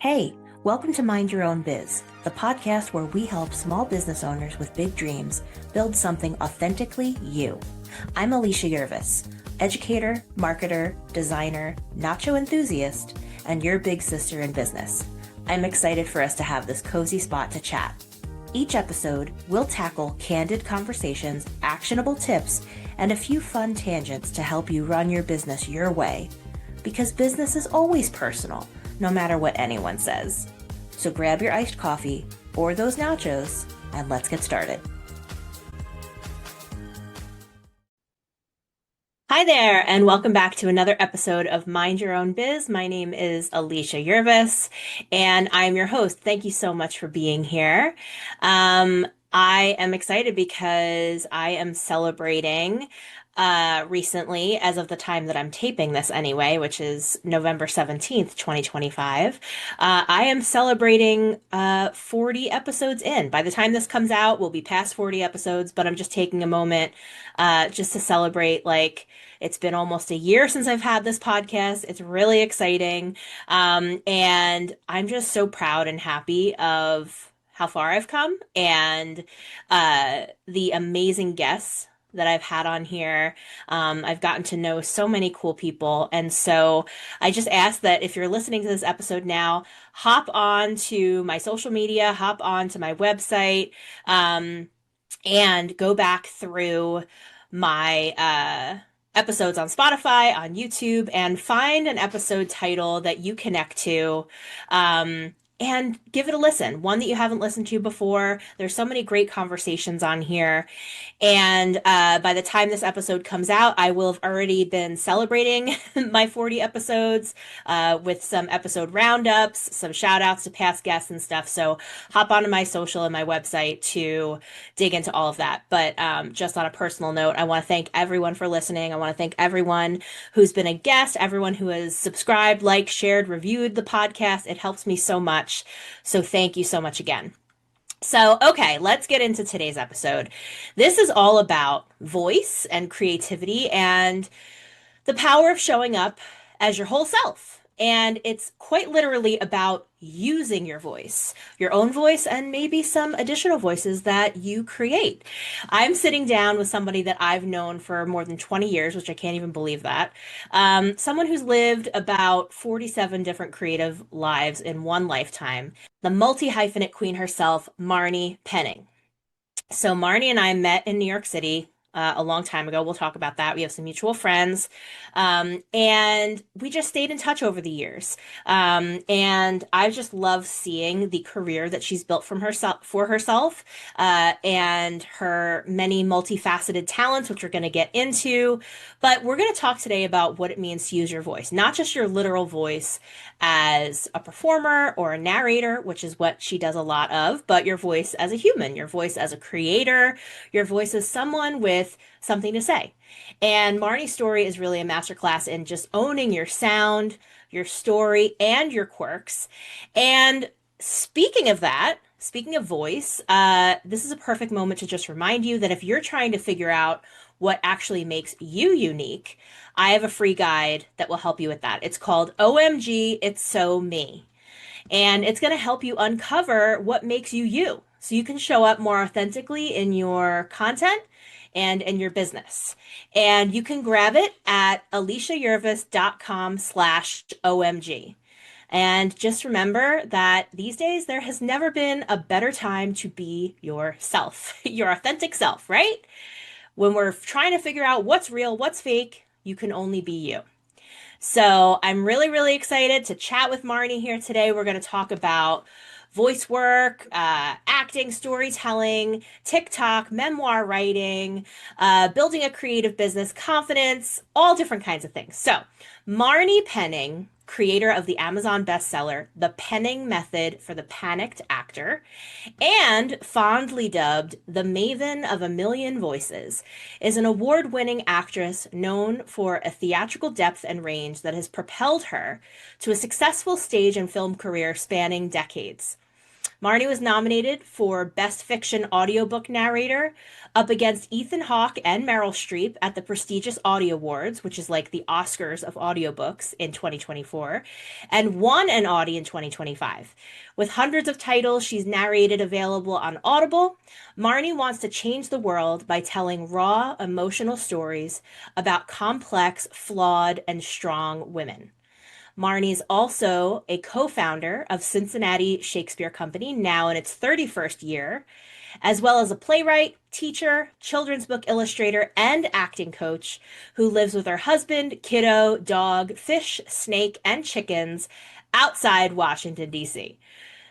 Hey, welcome to Mind Your Own Biz, the podcast where we help small business owners with big dreams build something authentically you. I'm Alicia Yervis, educator, marketer, designer, nacho enthusiast, and your big sister in business. I'm excited for us to have this cozy spot to chat. Each episode, we'll tackle candid conversations, actionable tips, and a few fun tangents to help you run your business your way. Because business is always personal, no matter what anyone says. So grab your iced coffee or those nachos, and let's get started. Hi there, and welcome back to another episode of Mind Your Own Biz. My name is Alicia Yervis, and I'm your host. Thank you so much for being here. I am excited because I am celebrating recently, as of the time that I'm taping this anyway, which is November 17th, 2025. I am celebrating 40 episodes in. By the time this comes out, we'll be past 40 episodes, but I'm just taking a moment just to celebrate, it's been almost a year since I've had this podcast. It's really exciting. And I'm just so proud and happy of how far I've come and the amazing guests that I've had on here. I've gotten to know so many cool people. And so I just ask that if you're listening to this episode now, hop on to my social media, hop on to my website, and go back through my episodes on Spotify, on YouTube, and find an episode title that you connect to. And give it a listen. One that you haven't listened to before. There's so many great conversations on here. And by the time this episode comes out, I will have already been celebrating my 40 episodes with some episode roundups, some shout outs to past guests and stuff. So hop onto my social and my website to dig into all of that. But just on a personal note, I want to thank everyone for listening. I want to thank everyone who's been a guest, everyone who has subscribed, liked, shared, reviewed the podcast. It helps me so much. So thank you so much again. So, okay, let's get into today's episode. This is all about voice and creativity and the power of showing up as your whole self. And it's quite literally about using your own voice, and maybe some additional voices that you create. I'm sitting down with somebody that I've known for more than 20 years, which I can't even believe that. Someone who's lived about 47 different creative lives in one lifetime, the multi-hyphenate queen herself, Marni Penning. So Marni and I met in New York City a long time ago. We'll talk about that. We have some mutual friends. And we just stayed in touch over the years. And I just love seeing the career that she's built for herself, and her many multifaceted talents, which we're going to get into. But we're going to talk today about what it means to use your voice, not just your literal voice as a performer or a narrator, which is what she does a lot of, but your voice as a human, your voice as a creator, your voice as someone with something to say. And Marni's story is really a masterclass in just owning your sound, your story, and your quirks. And speaking of that, speaking of voice, this is a perfect moment to just remind you that if you're trying to figure out what actually makes you unique, I have a free guide that will help you with that. It's called OMG, It's So Me. And it's going to help you uncover what makes you you, so you can show up more authentically in your content and in your business. And you can grab it at aliciayervis.com/OMG. And just remember that these days there has never been a better time to be yourself, your authentic self, right? When we're trying to figure out what's real, what's fake, you can only be you. So I'm really, really excited to chat with Marni here today. We're going to talk about voice work, acting, storytelling, TikTok, memoir writing, building a creative business, confidence, all different kinds of things. So Marni Penning, creator of the Amazon bestseller, The Penning Method for the Panicked Actor, and fondly dubbed the Maven of a Million Voices, is an award-winning actress known for a theatrical depth and range that has propelled her to a successful stage and film career spanning decades. Marnie was nominated for Best Fiction Audiobook Narrator up against Ethan Hawke and Meryl Streep at the prestigious Audie Awards, which is like the Oscars of audiobooks in 2024, and won an Audie in 2025. With hundreds of titles she's narrated available on Audible, Marnie wants to change the world by telling raw, emotional stories about complex, flawed, and strong women. Marnie's also a co-founder of Cincinnati Shakespeare Company, now in its 31st year, as well as a playwright, teacher, children's book illustrator, and acting coach who lives with her husband, kiddo, dog, fish, snake, and chickens outside Washington, D.C.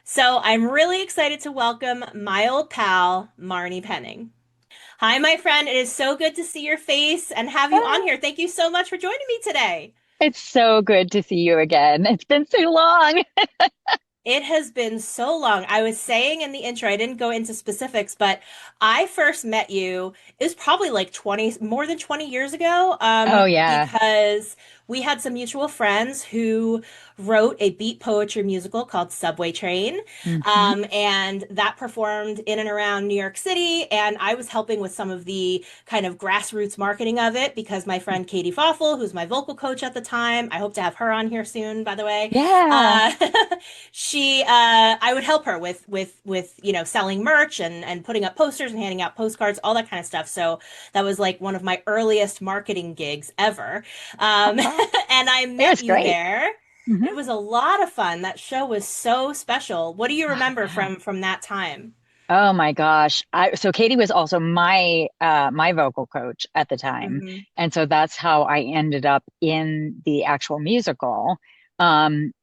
So I'm really excited to welcome my old pal, Marni Penning. Hi, my friend. It is so good to see your face and have you on Ah, here. Thank you so much for joining me today. it's so good to see you again. It's been so long. It has been so long. I was saying in the intro, I didn't go into specifics, but I first met you, it was probably like 20, more than 20 years ago, Oh yeah. because we had some mutual friends who wrote a beat poetry musical called Subway Train. Hmm. And that performed in and around New York City. And I was helping with some of the kind of grassroots marketing of it because my friend Katie Foffel, who's my vocal coach at the time, I hope to have her on here soon, by the way. Yeah. Uh, I would help her with selling merch and putting up posters and handing out postcards, all that kind of stuff. So that was like one of my earliest marketing gigs ever. Oh, And I it met was you great. there. Hmm. It was a lot of fun. That show was so special. What do you Oh remember yeah. from that time? Oh my gosh. So Katie was also my vocal coach at the time. Hmm. And so that's how I ended up in the actual musical.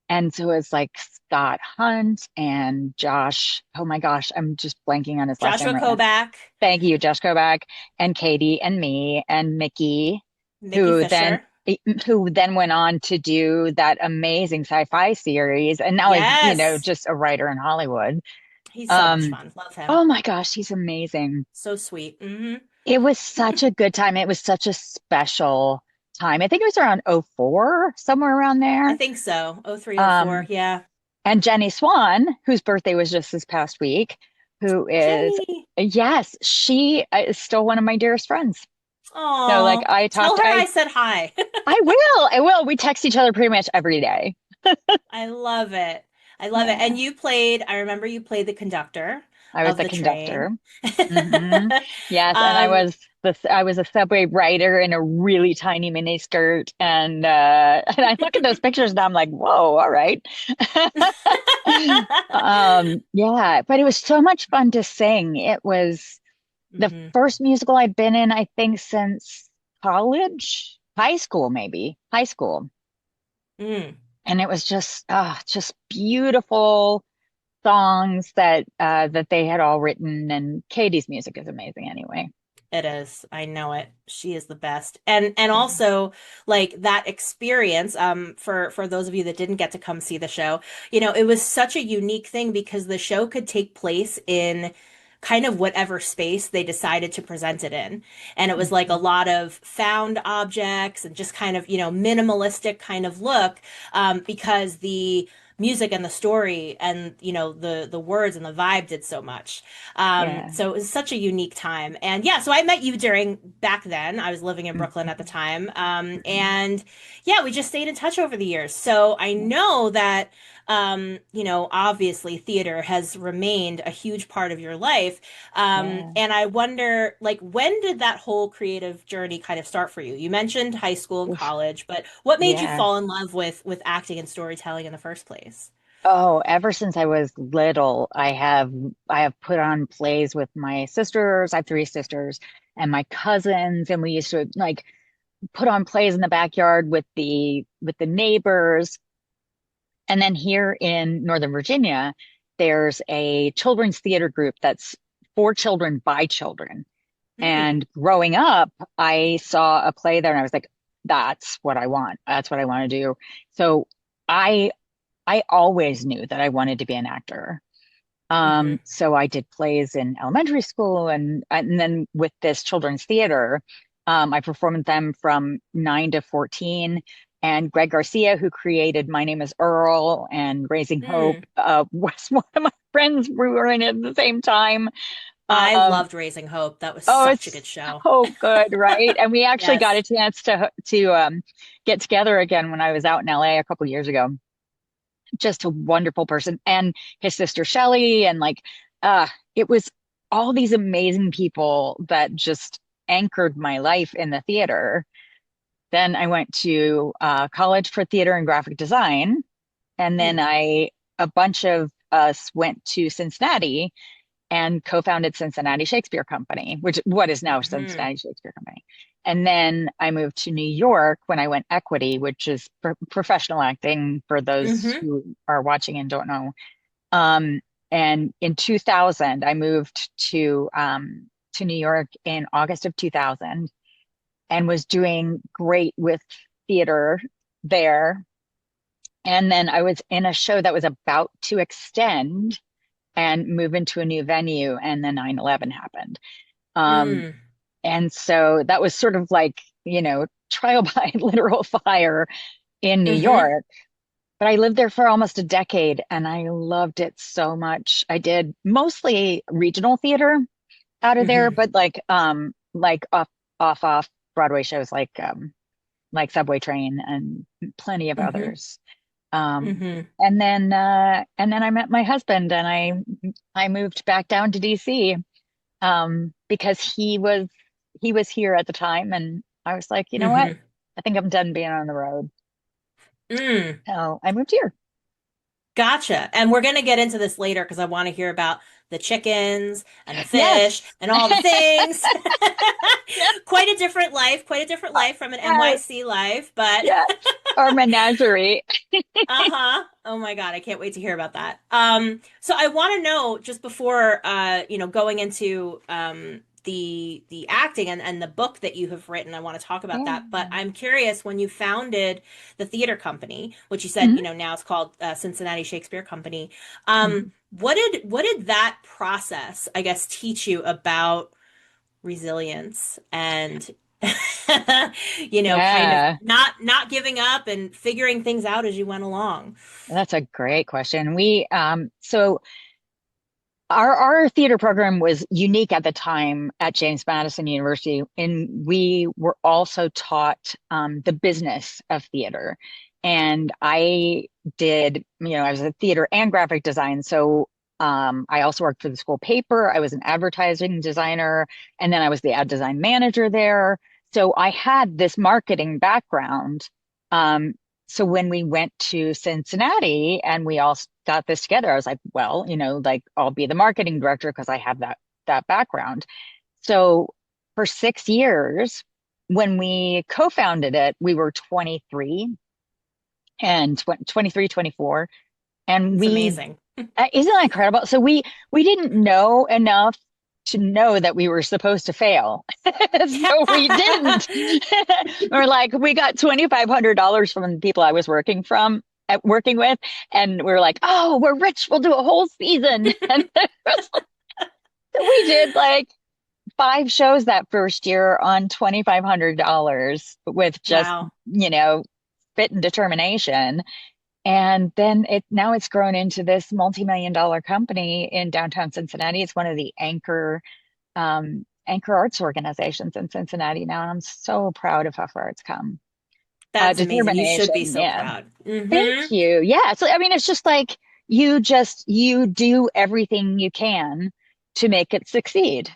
And so it's like Scott Hunt and Josh. Oh my gosh, I'm just blanking on his last name Joshua right now. Koback, Thank you, Josh Kovac and Katie and me and Mickey, Mickey who then Fisher. who then went on to do that amazing sci-fi series, and now is, Yes. just a writer in Hollywood. He's so much Um, fun. Love him. oh my gosh, he's amazing. So sweet. Hmm. It was such a good time. It was such a special time. I think it was around '04, somewhere around I there. think so. Oh three, oh four. Um, Yeah. and Jenny Swan, whose birthday was just this past week, who is, Jenny. yes, she is still one of my dearest friends. So like Oh, I tell talked, her I said hi. I will. We text each other pretty much every day. I love it. I love it. Yeah. And you played, I remember you played the conductor I was of the the train. conductor. Hmm. Yes, and Um, I was a subway rider in a really tiny mini skirt, and and I look at those pictures and I'm like, whoa, all right. Yeah, but it was so much fun to sing. It was the mhm. first musical I've been in, I think, since college, high school, maybe high school. Mm. And it was just beautiful songs that they had all written, and Katie's music is amazing anyway. It is. I know it. She is the best. And Yeah. also like that experience for those of you that didn't get to come see the show, it was such a unique thing because the show could take place in kind of whatever space they decided to present it in. And it was like a Mhm. lot of found objects and just kind of, minimalistic kind of look because the music and the story and the words and the vibe did so much. Yeah. So it was such a unique time. And yeah, so I met you during back then. I was living in Brooklyn at the Mhm. time. Mhm. And yeah, we just stayed in touch over the years. So I know that, obviously theater has remained a huge part of your life. Yeah. And I wonder, like, when did that whole creative journey kind of start for you? You mentioned high school and Oof. college, but what made you Yeah. fall in love with acting and storytelling in the first place? Oh, ever since I was little, I have put on plays with my sisters. I have three sisters and my cousins, and we used to like put on plays in the backyard with the neighbors. And then here in Northern Virginia, there's a children's theater group that's for children by children. Hmm. And growing up, I saw a play there and I was like, that's what I want. That's what I want to do. So I I always knew that I wanted to be an actor. Hmm. So I did plays in elementary school, and then with this children's theater, I performed with them from 9 to 14. And Greg Garcia, who created My Name is Earl and Raising Hope, was one of my friends were in it at the same time. I Um, loved Raising Hope. That was oh, such a it's good show. so good, right? And we actually got Yes. a chance to get together again when I was out in LA a couple years ago. Just a wonderful person, and his sister Shelley, and like, uh, it was all these amazing people that just anchored my life in the theater. Then I went to college for theater and graphic design, and then Mm. a bunch of us went to Cincinnati and co-founded Cincinnati Shakespeare Company, which what is now Hmm. Cincinnati Shakespeare Company. And then I moved to New York when I went equity, which is professional acting for those Hmm. who are watching and don't know. Um, and in 2000, I moved to New York in August of 2000 and was doing great with theater there. And then I was in a show that was about to extend and move into a new venue, and then 9/11 happened. Um, Mm. and so that was sort of like, trial by literal fire in New Hmm. York. But I lived there for almost a decade and I loved it so much. I did mostly regional theater out of there, Hmm. but like off Broadway shows like Subway Train and plenty of Hmm. others. Um, Hmm. and then I met my husband and I moved back down to DC because he was here at the time and I was like, you know what? Hmm. I think I'm done being on the road. Mm. So I moved here. Gotcha. And we're going to get into this later because I want to hear about the chickens and the fish Yes. and all the things. Yes. Quite a different life from an Yes. NYC life, but Yes. Or menagerie. uh-huh. Oh my God, I can't wait to hear about that. So I want to know just before going into the acting and the book that you have written, I want to talk about Yeah. that. But I'm curious, when you founded the theater company, which you said, Mhm. now it's called Cincinnati Shakespeare Company. Mhm. What did that process, I guess, teach you about resilience and kind of Yeah. not giving up and figuring things out as you went along. That's a great question. So our theater program was unique at the time at James Madison University, and we were also taught the business of theater. And I was a theater and graphic design. So I also worked for the school paper. I was an advertising designer, and then I was the ad design manager there. So I had this marketing background. Um, so when we went to Cincinnati and we all got this together, I was like, well, like I'll be the marketing director because I have that background. So for 6 years, when we co-founded it, we were 23 and 23, 24. And It's amazing. isn't that incredible? So we didn't know enough to know that we were supposed to fail. So we didn't. We're like, we got $2,500 from the people I was working with, and we were like, oh, we're rich. We'll do a whole season. And we did like 5 shows that first year on $2,500 with just, Wow. fit and determination. And then now it's grown into this multi-million-dollar company in downtown Cincinnati. It's one of the anchor arts organizations in Cincinnati now, and I'm so proud of how far it's come. That's amazing. You should be Determination, so yeah. proud. Thank Hmm. you. Yeah. So I mean, it's just like you do everything you can to make it succeed,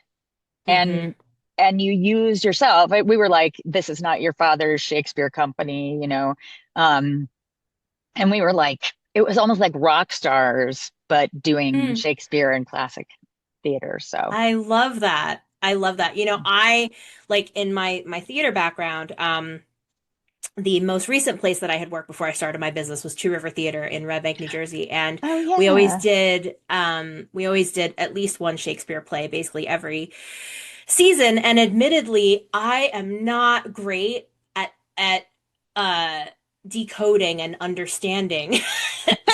Hmm. and you use yourself. We were like, this is not your father's Shakespeare company, Um, and we were like, it was almost like rock stars, but doing Mm. Shakespeare and classic theater. So, I love that. I love that. I like in my theater background, the most recent place that I had worked before I started my business was Two River Theater in Red Bank, New Jersey, and oh we always yeah. did we always did at least one Shakespeare play basically every season. And admittedly, I am not great at uh decoding and understanding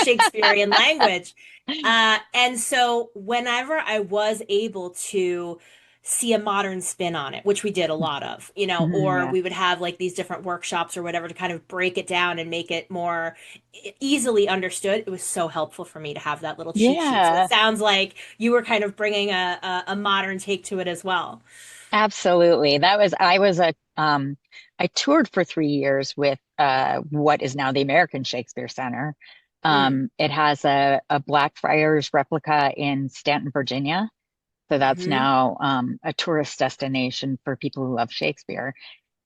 Shakespearean language. And so whenever I was able to see a modern spin on it, which we did a lot of, or Yeah. we would have like these different workshops or whatever to kind of break it down and make it more easily understood. It was so helpful for me to have that little cheat sheet. So it Yeah, sounds like you were kind of bringing a modern take to it as well. absolutely. I was I toured for 3 years with what is now the American Shakespeare Center. Mm. It has a Blackfriars replica in Stanton, Virginia. So that's Hmm. now a tourist destination for people who love Shakespeare.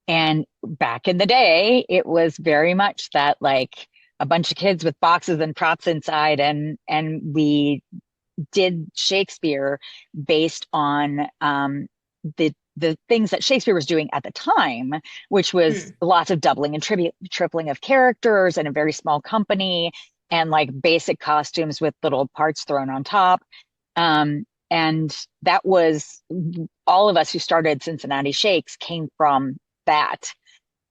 And back in the day, it was very much that like a bunch of kids with boxes and props inside, and we did Shakespeare based on the things that Shakespeare was doing at the time, which was Mm. lots of doubling and tripling of characters and a very small company and like basic costumes with little parts thrown on top. And that was all of us who started Cincinnati Shakes came from that.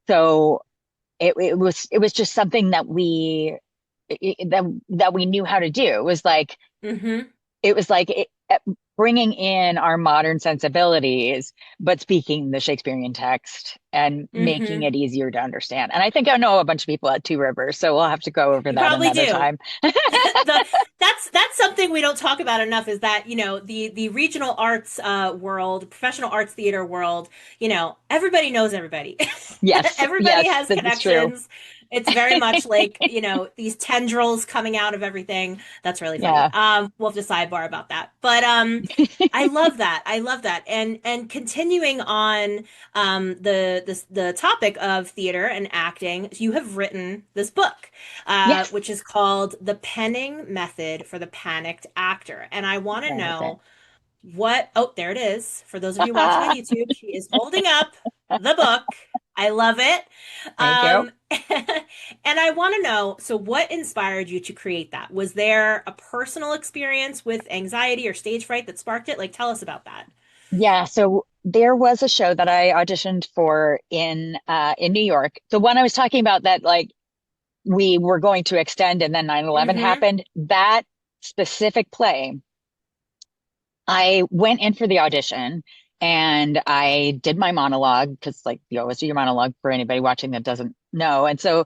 So it was just something that we knew how to do. Hmm. It was like bringing in our modern sensibilities, but speaking the Shakespearean text and making Hmm. it easier to understand. And I think I know a bunch of people at Two Rivers, so we'll have to go over You that probably another do. time. That's something we don't talk about enough is that, the regional arts world, professional arts theater world, everybody knows everybody. Yes, Everybody yes, has this is true. connections. It's very much like, these tendrils coming out of everything. That's really funny. Yeah. We'll have to sidebar about that. But I love that. I love that. And continuing on the topic of theater and acting, you have written this book Yes, which is called The Penning Method for the Panicked Actor. And I want to that is it. know oh, there it is. For those of you watching on YouTube, she is holding up the book. I love it. Thank you. And I want to know, so what inspired you to create that? Was there a personal experience with anxiety or stage fright that sparked it? Like, tell us about that. Yeah, so there was a show that I auditioned for in New York. The one I was talking about that like we were going to extend and then 9/11 Mm-hmm. happened. That specific play, I went in for the audition and I did my monologue because like you always do your monologue for anybody watching that doesn't know. And so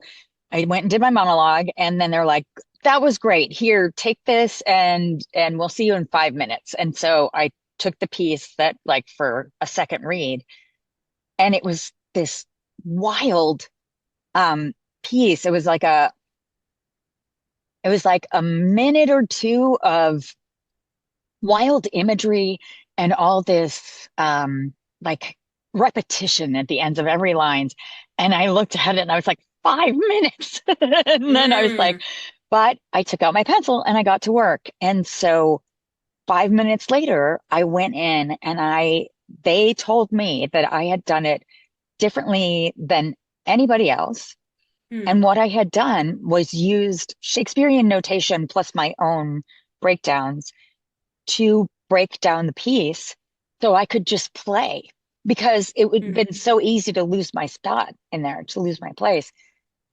I went and did my monologue and then they're like, that was great. Here, take this and we'll see you in 5 minutes. And so I took the piece that like for a second read and it was this wild um piece. It was like a minute or two of wild imagery and all this like repetition at the ends of every line. And I looked at it and I was like, 5 minutes. And then I was like, Mm. but I took out my pencil and I got to work. And so 5 minutes later, I went in and they told me that I had done it differently than anybody else. And Mm. what I had done was used Shakespearean notation plus my own breakdowns to break down the piece so I could just play because it would have been Mm. so easy to lose my spot in there, to lose my place.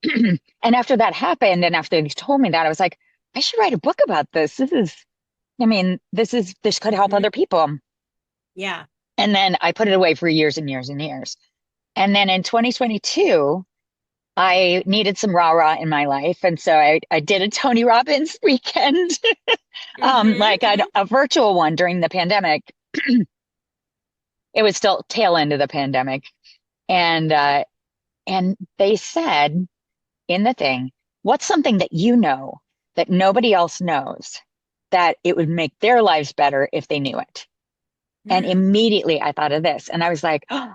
And after that happened, and after he told me that, I was like, I should write a book about this. This could help Mm-hmm. other people. Yeah. And then I put it away for years and years and years. And then in 2022, I needed some rah-rah in my life. And so I did a Tony Robbins weekend, like Mm-hmm. a virtual one during the pandemic. It was still tail end of the pandemic. And they said in the thing, what's something that you know that nobody else knows that it would make their lives better if they knew it? And Mm-hmm. immediately I thought of this and I was like, oh,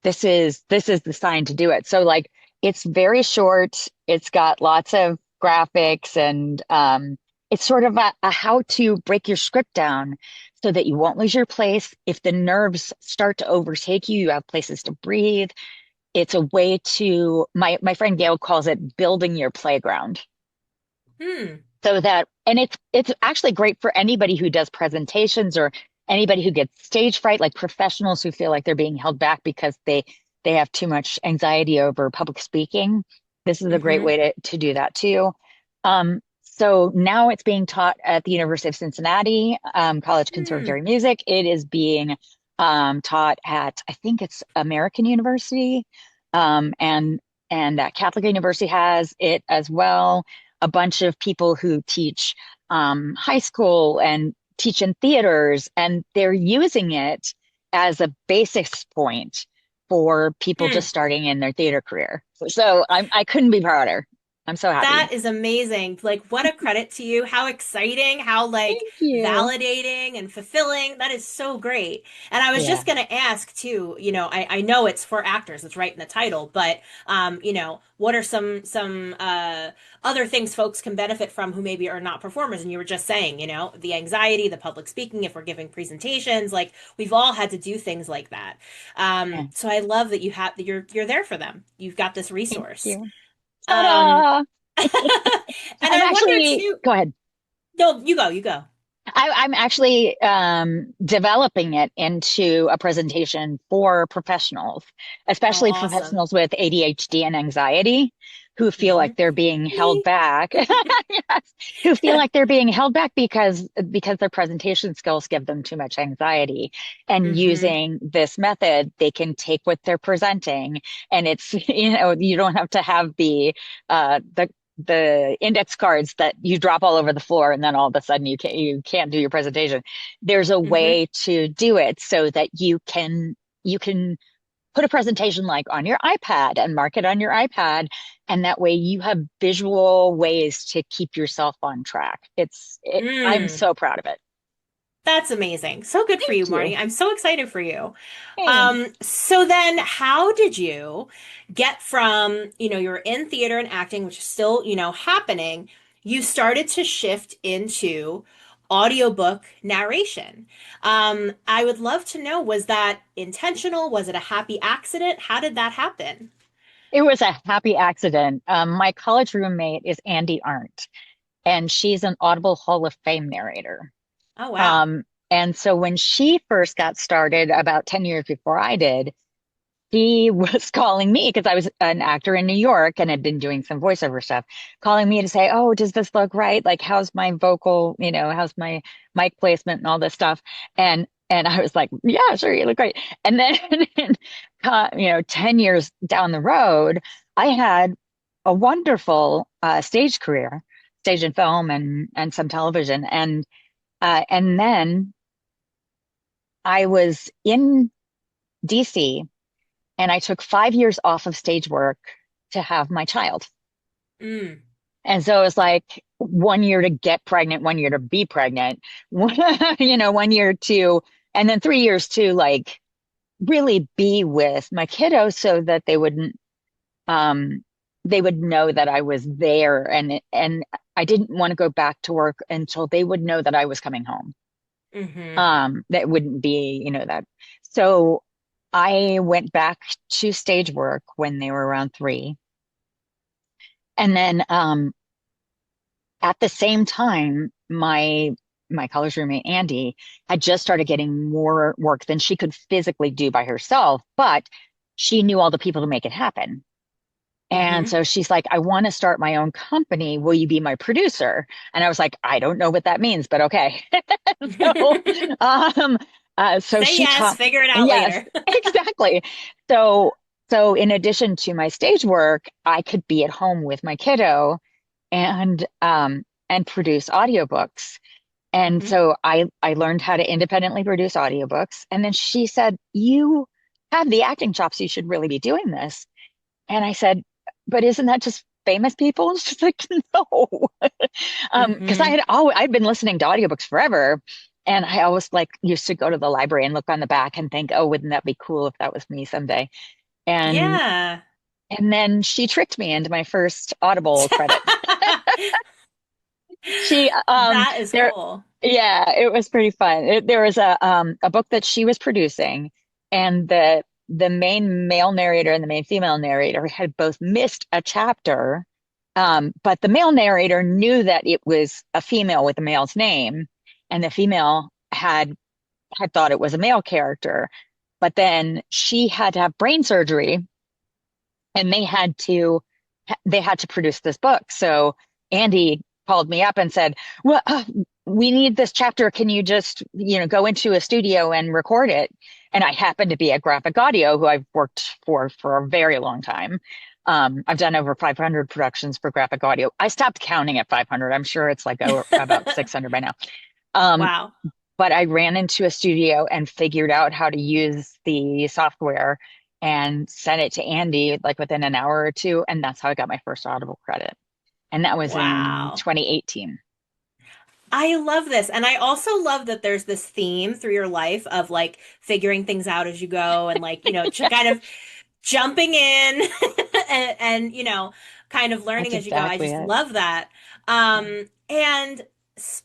this is the sign to do it. So like it's very short. It's got lots of graphics and it's sort of a how to break your script down so that you won't lose your place. If the nerves start to overtake you, you have places to breathe. It's a way to my friend Gail calls it building your playground. Hmm. So that and it's actually great for anybody who does presentations or anybody who gets stage fright, like professionals who feel like they're being held back because they have too much anxiety over public speaking. This is a great Mm-hmm. way to do that too. So now it's being taught at the University of Cincinnati, College Hmm. Conservatory Music. It is being taught at, I think it's American University, um, and Catholic University has it as well. A bunch of people who teach high school and teach in theaters, and they're using it as a basis point for people Hmm. just starting in their theater career. So I couldn't be prouder. I'm so happy. That is amazing. Like, what a credit to you. How exciting, how like Thank you. validating and fulfilling. That is so great. And I was Yeah. just gonna ask too, I know it's for actors, it's right in the title, but what are some other things folks can benefit from who maybe are not performers? And you were just saying, the anxiety, the public speaking, if we're giving presentations, like we've all had to do things like that. Yeah. So I love that you're there for them. You've got this Thank resource. you. Um, Ta-da! and I'm I wonder actually, too. go ahead. No, you go, you go. I'm actually developing it into a presentation for professionals, Oh, especially awesome. professionals with ADHD and anxiety who feel Hmm. like they're being held Me. back. Yes, who feel like they're being held back because their presentation skills give them too much anxiety. And Hmm. using this method, they can take what they're presenting, and it's, you don't have to have the index cards that you drop all over the floor and then all of a sudden you can't do your presentation. There's a Hmm. way to do it so that you can put a presentation like on your iPad and mark it on your iPad, and that way you have visual ways to keep yourself on track. I'm Mm. so proud of it. That's amazing. So good for Thank you, you. Marnie. I'm so excited for you. Thanks. So then how did you get from, you're in theater and acting, which is still, happening. You started to shift into audiobook narration. I would love to know, was that intentional? Was it a happy accident? How did that happen? It was a happy accident. My college roommate is Andy Arndt, and she's an Audible Hall of Fame narrator. Oh, wow. Um, and so when she first got started, about 10 years before I did, she was calling me because I was an actor in New York and had been doing some voiceover stuff, calling me to say, "Oh, does this look right? Like, how's my vocal, how's my mic placement and all this stuff?" And I was like, "Yeah, sure, you look great." And then, 10 years down the road, I had a wonderful stage career, stage and film and some television. And then I was in DC and I took 5 years off of stage work to have my child. Mm. And so it was like 1 year to get pregnant, 1 year to be pregnant, 1 year to, and then 3 years to like really be with my kiddos so that um, they would know that I was there, and I didn't want to go back to work until they would know that I was coming home. Hmm. That wouldn't be, that. So I went back to stage work when they were around 3. And then at the same time, my college roommate Andy had just started getting more work than she could physically do by herself, but she knew all the people to make it happen. And Hmm. so she's like, "I want to start my own company. Will you be my producer?" And I was like, "I don't know what that means, but okay." So, um, so Say she yes, taught, figure it out yes, later. exactly. So, so in addition to my stage work, I could be at home with my kiddo and produce audiobooks. And Hmm. so I learned how to independently produce audiobooks. And then she said, "You have the acting chops. You should really be doing this." And I said, "But isn't that just famous people?" And she's like, "No." Because Hmm. I'd been listening to audiobooks forever. And I always like used to go to the library and look on the back and think, "Oh, wouldn't that be cool if that was me someday?" And Yeah. and then she tricked me into my first Audible credit. She That is there cool. Yeah, it was pretty fun. There was a book that she was producing, and the main male narrator and the main female narrator had both missed a chapter. But the male narrator knew that it was a female with a male's name, and the female had thought it was a male character. But then she had to have brain surgery, and they had to produce this book. So Andy called me up and said, "Well, we need this chapter. Can you just, go into a studio and record it?" And I happen to be at Graphic Audio, who I've worked for a very long time. I've done over 500 productions for Graphic Audio. I stopped counting at 500. I'm sure it's like about 600 by now. Um, Wow. but I ran into a studio and figured out how to use the software and sent it to Andy like within an hour or two. And that's how I got my first Audible credit. And that was in Wow. 2018. I love this. And I also love that there's this theme through your life of like figuring things out as you go and like, kind of jumping in and, kind of That's learning as you go. I exactly just it. love that. Yeah. And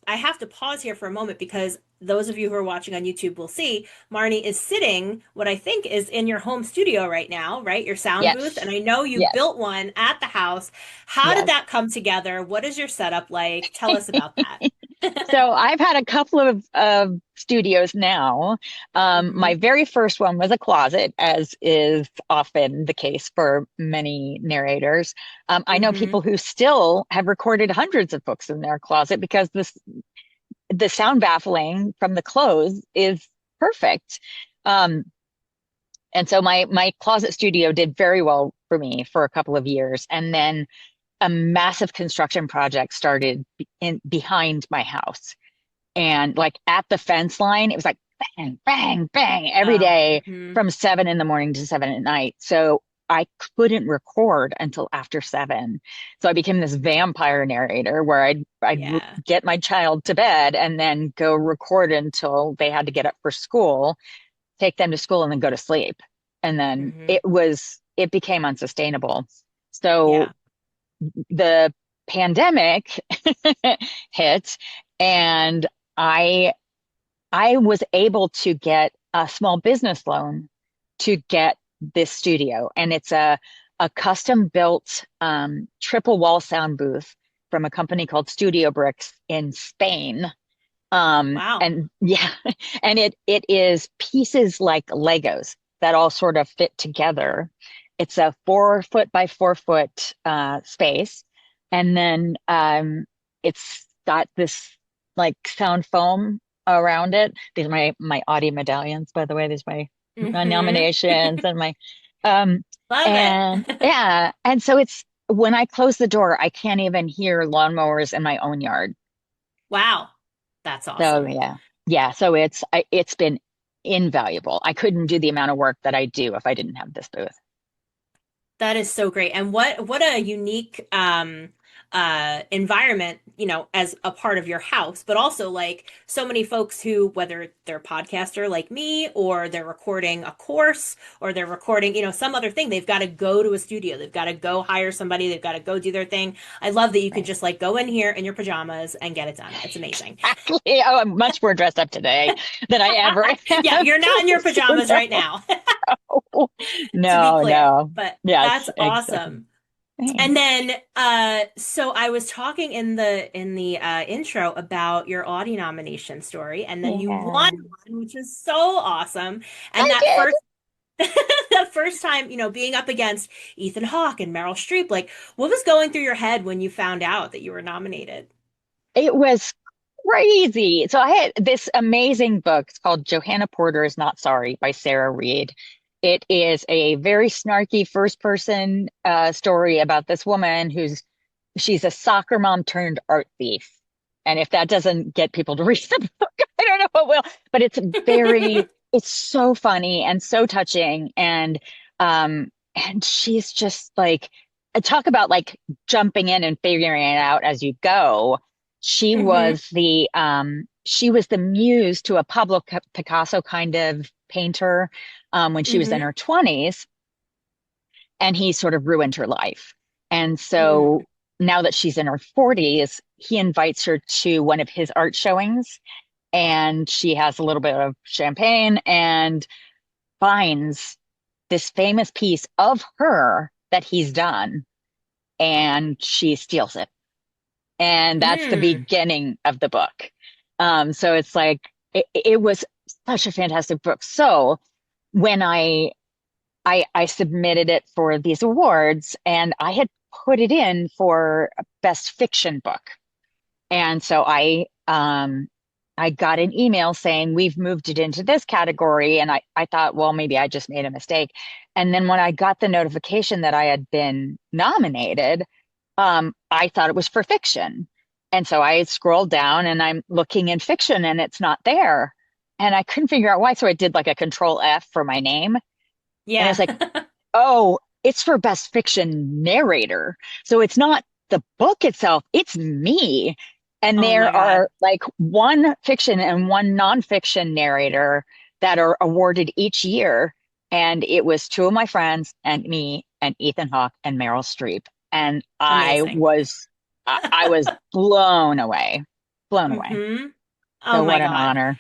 I have to pause here for a moment because those of you who are watching on YouTube will see Marnie is sitting what I think is in your home studio right now, right? Your sound booth. And Yes. I know you Yes. built one at the house. How did Yes. that come together? What is your setup like? Tell us about that. So I've had a couple of studios now. My Hmm. very first one was a closet, as is often the case for many narrators. I know Hmm. people who still have recorded hundreds of books in their closet because the sound baffling from the clothes is perfect. Um, and so my closet studio did very well for me for a couple of years, and then a massive construction project started in behind my house. And like at the fence line, it was like bang, bang, bang every Oh. day Hmm. from 7 in the morning to 7 at night. So I couldn't record until after 7. So I became this vampire narrator where I'd Yeah. get my child to bed and then go record until they had to get up for school, take them to school, and then go to sleep. And then Hmm. it became unsustainable. So Yeah. the pandemic hit, and I I was able to get a small business loan to get this studio, and it's a custom built triple wall sound booth from a company called Studio Bricks in Spain. Wow. And yeah, and it is pieces like Legos that all sort of fit together. It's a 4 foot by 4 foot space, and then it's got this like sound foam around it. These are my Audie medallions, by the way. These are my Hmm. nominations and my um Love and it. yeah, and so it's when I close the door, I can't even hear lawnmowers in my own yard. Wow. That's So awesome. yeah. Yeah, so it's been invaluable. I couldn't do the amount of work that I do if I didn't have this booth. That is so great. And what a unique environment, as a part of your house, but also like so many folks who, whether they're a podcaster like me, or they're recording a course, or they're recording, some other thing, they've got to go to a studio. They've got to go hire somebody, they've got to go do their thing. I love that you could Right. just like go in here in your pajamas and get it done. It's amazing. Exactly. Oh, I'm much more dressed up today than I ever Yeah, have. you're not in your So pajamas right no, now, to be no, clear, no. but Yes, that's exactly. awesome. And Thanks. then, so I was talking in the intro about your Audie nomination story, and then you won Yeah, one, which is so awesome. And I that did. first that first time, being up against Ethan Hawke and Meryl Streep, like what was going through your head when you found out that you were nominated? It was crazy. So I had this amazing book. It's called Johanna Porter is Not Sorry by Sarah Reed. It is a very snarky first person story about this woman she's a soccer mom turned art thief. And if that doesn't get people to read the book, I don't know what will. But it's so funny and so touching. And she's just like, talk about like jumping in and figuring it out as you go. Hmm. She was the muse to a Pablo Picasso kind of painter when she was in Hmm. her 20s, and he sort of ruined her life. And so Mm. now that she's in her 40s, he invites her to one of his art showings, and she has a little bit of champagne and finds this famous piece of her that he's done, and she steals it. And that's the Mm. beginning of the book. So it's like it was such a fantastic book. So when I submitted it for these awards, and I had put it in for best fiction book. And so I I got an email saying we've moved it into this category. And I thought, well, maybe I just made a mistake. And then when I got the notification that I had been nominated, I thought it was for fiction. And so I scrolled down and I'm looking in fiction and it's not there. And I couldn't figure out why. So I did like a control F for my name. And I was Yeah. like, oh, it's for best fiction narrator. So it's not the book itself, it's me. And Oh my there God. are like one fiction and one nonfiction narrator that are awarded each year. And it was two of my friends and me and Ethan Hawke and Meryl Streep. And Amazing. I was blown away, blown away. Hmm. Oh So my what an God. honor.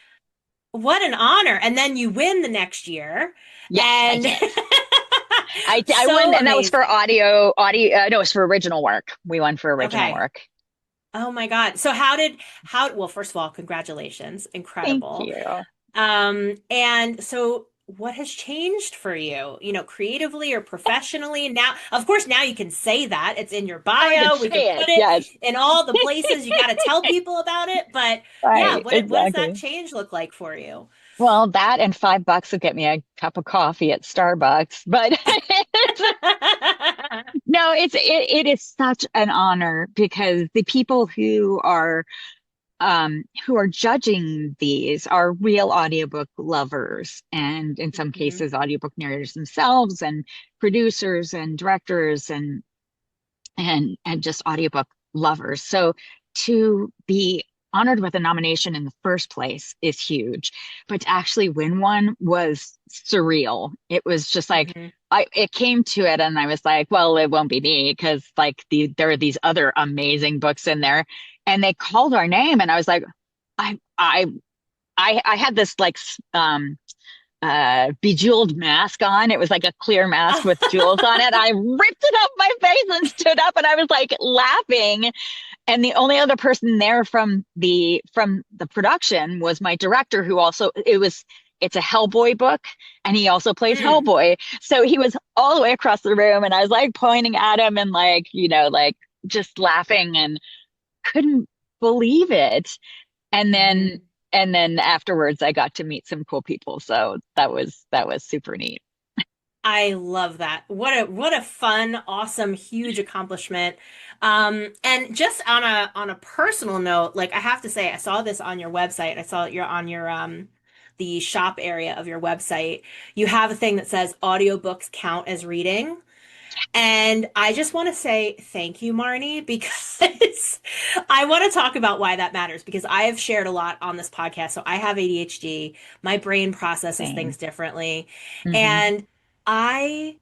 What an honor. And then you win the next year. Yes, I And did. I won, so and that was for amazing. no, it was for original work. We won for original Okay. work. Oh my God. So well, first of all, congratulations. Thank Incredible. you. And so what has changed for you, creatively or professionally? Now, of course, now you can say that. It's in your Now I can bio. We can say it. put it Yes. in all the places you got to tell people about it. But yeah, Right. what does that Exactly. change look like for you? Well, that and $5 will get me a cup of coffee at Starbucks. But no, it is such an honor because the people who are judging these are real audiobook lovers, and in some Mhm. cases audiobook narrators themselves, and producers and directors, and just audiobook lovers. So to be honored with a nomination in the first place is huge, but to actually win one was surreal. It was just like Mhm. it came to it and I was like, well, it won't be me because like there are these other amazing books in there. And they called our name and I was like, I I I had this like bejeweled mask on. It was like a clear mask with jewels on it. I ripped it off my face and stood up and I was like laughing. And the only other person there from the production was my director, who also it's a Hellboy book and he also plays Mm. Hellboy. So he was all the way across the room and I was like pointing at him and like, like just laughing and couldn't believe it. And then Mhm. and then afterwards I got to meet some cool people. So that was super neat. I love that. What a fun, awesome, huge accomplishment. And just on a personal note, like I have to say, I saw this on your website. I saw you're on your the shop area of your website. You have a thing that says audiobooks count as reading. And I just want to say thank you, Marnie, because I want to talk about why that matters because I have shared a lot on this podcast. So I have ADHD. My brain processes Same. things differently. Hmm. And I,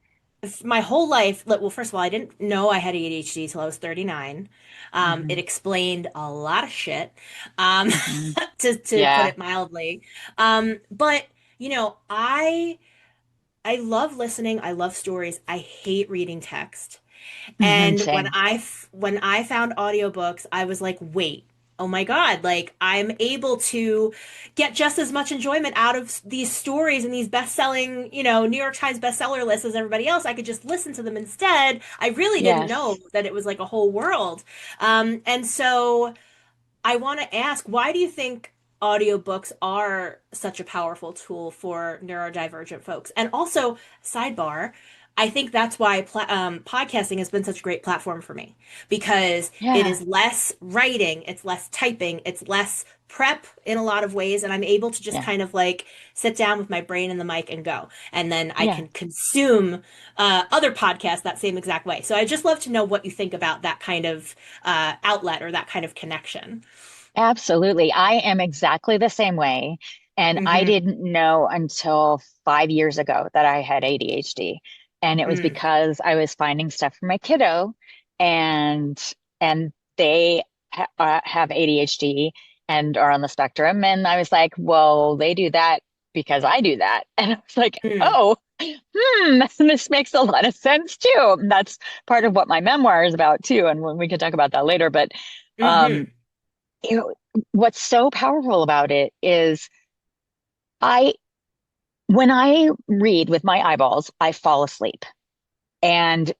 my whole life, well, first of all, I didn't know I had ADHD till I was 39. It Hmm. explained a lot of shit, um, Hmm. to put Yeah. it mildly. But, I love listening. I love stories. I hate reading text. Hmm. And Same. when I found audiobooks, I was like, wait, oh my God, like I'm able to get just as much enjoyment out of these stories and these best-selling, New York Times bestseller lists as everybody else. I could just listen to them instead. I really didn't know Yes. that it was like a whole world. And so I want to ask, why do you think audiobooks are such a powerful tool for neurodivergent folks? And also, sidebar, I think that's why podcasting has been such a great platform for me because it Yeah. is less writing, it's less typing, it's less prep in a lot of ways, and I'm able to just Yeah. kind of like sit down with my brain and the mic and go. And then I Yeah. can consume other podcasts that same exact way. So I just love to know what you think about that kind of outlet or that kind of connection. Absolutely. I am exactly the same way. And I Hmm. didn't know until 5 years ago that I had ADHD. And it was Mm. because I was finding stuff for my kiddo and and they have ADHD and are on the spectrum. And I was like, well, they do that because I do that. And I was like, Mm. oh, this makes a lot of sense too. And that's part of what my memoir is about too. And when we can talk about that later. But um, Hmm. you know, what's so powerful about it is I, when I read with my eyeballs, I fall asleep. And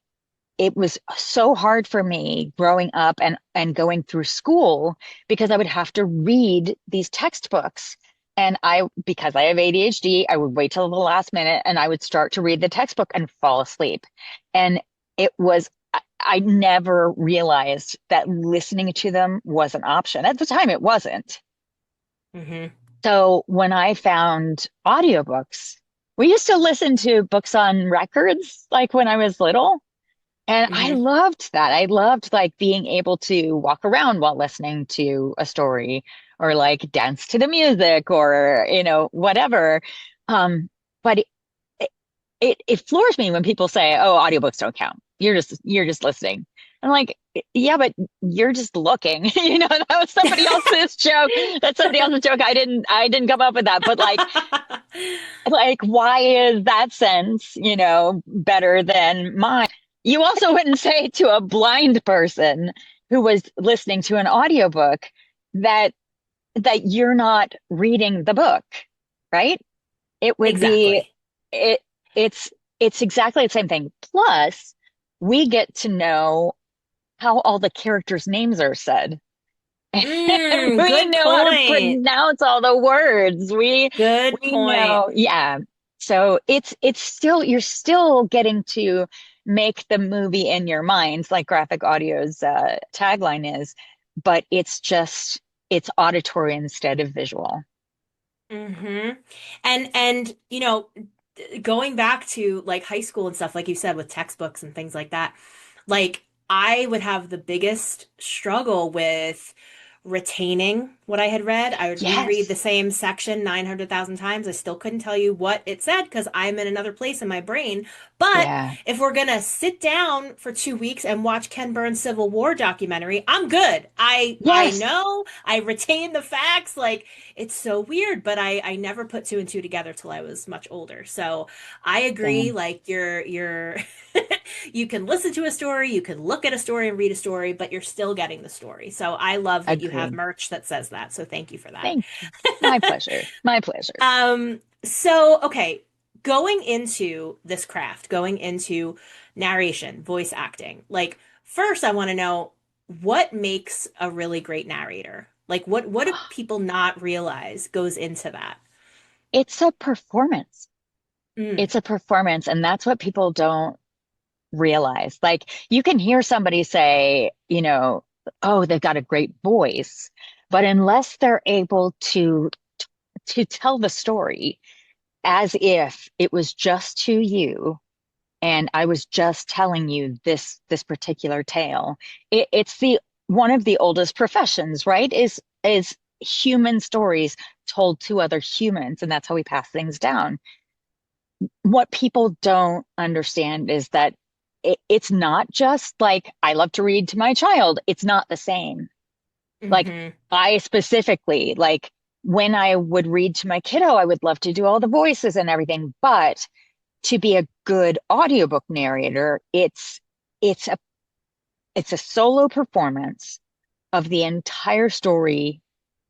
it was so hard for me growing up and going through school because I would have to read these textbooks. And because I have ADHD, I would wait till the last minute and I would start to read the textbook and fall asleep. And I never realized that listening to them was an option. At the time, it wasn't. Hmm. So when I found audiobooks, we used to listen to books on records, like when I was little. And I Hmm. loved that. I loved like being able to walk around while listening to a story or like dance to the music or, whatever. Um, but it floors me when people say, "Oh, audiobooks don't count. You're just listening." I'm like, "Yeah, but you're just looking." That was somebody else's joke. That's somebody else's joke. I didn't come up with that. But like why is that sense, better than mine? You also wouldn't say to a blind person who was listening to an audiobook that you're not reading the book, right? It would be Exactly. it it's it's exactly the same thing. Plus, we get to know how all the characters' names are said. And we Good know how to point. pronounce all the words. We Good we point. know, yeah. So it's still you're still getting to make the movie in your mind, like Graphic Audio's tagline is, but it's auditory instead of visual. Hmm. And going back to like high school and stuff, like you said, with textbooks and things like that, like I would have the biggest struggle with retaining what I had read. I would reread Yes. the same section 900,000 times. I still couldn't tell you what it said because I'm in another place in my brain. But Yeah, if we're gonna sit down for 2 weeks and watch Ken Burns' Civil War documentary, I'm good. I yes, know, I retain the facts. Like it's so weird, but I never put two and two together till I was much older. So I agree, same. like you're you can listen to a story, you can look at a story and read a story, but you're still getting the story. So I love that you have Agreed. merch that says that. So thank you for that. Thank you. My pleasure. My pleasure. So okay, going into this craft, going into narration, voice acting, like first I want to know what makes a really great narrator? Like what do people not realize goes into that? It's a performance. Mm, It's a performance, and that's what people don't realize. Like you can hear somebody say, oh, they've got a great voice, but unless they're able to tell the story as if it was just to you and I was just telling you this particular tale. It's the one of the oldest professions, right? Is human stories told to other humans, and that's how we pass things down. What people don't understand is that it's not just like I love to read to my child. It's not the same. Like hmm. I specifically, like when I would read to my kiddo, I would love to do all the voices and everything. But to be a good audiobook narrator, it's a it's a solo performance of the entire story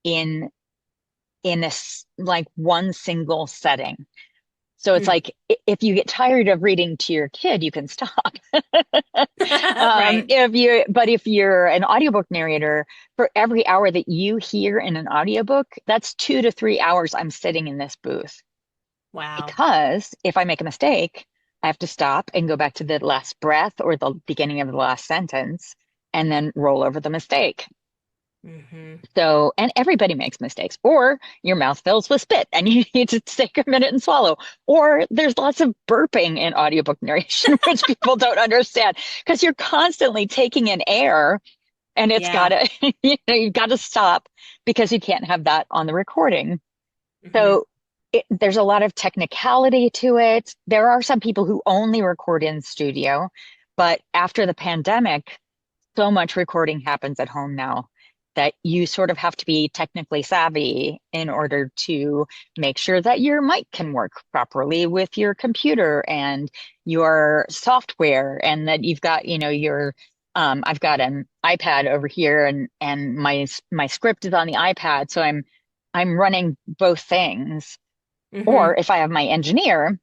in like one single setting. So it's Mm. like if you get tired of reading to your kid, you can stop. Right. But if you're an audiobook narrator, for every hour that you hear in an audiobook, that's 2 to 3 hours I'm sitting in this booth. Wow. Because if I make a mistake, I have to stop and go back to the last breath or the beginning of the last sentence and then roll over the mistake. Hmm. So, and everybody makes mistakes, or your mouth fills with spit and you need to take a minute and swallow. Or there's lots of burping in audiobook narration, which people don't understand because you're constantly taking in air and it's Yeah. gotta, you've got to stop because you can't have that on the recording. Hmm. So there's a lot of technicality to it. There are some people who only record in studio, but after the pandemic, so much recording happens at home now that you sort of have to be technically savvy in order to make sure that your mic can work properly with your computer and your software and that you've got, your I've got an iPad over here and my script is on the iPad, so I'm running both things. Or Hmm. if I have my engineer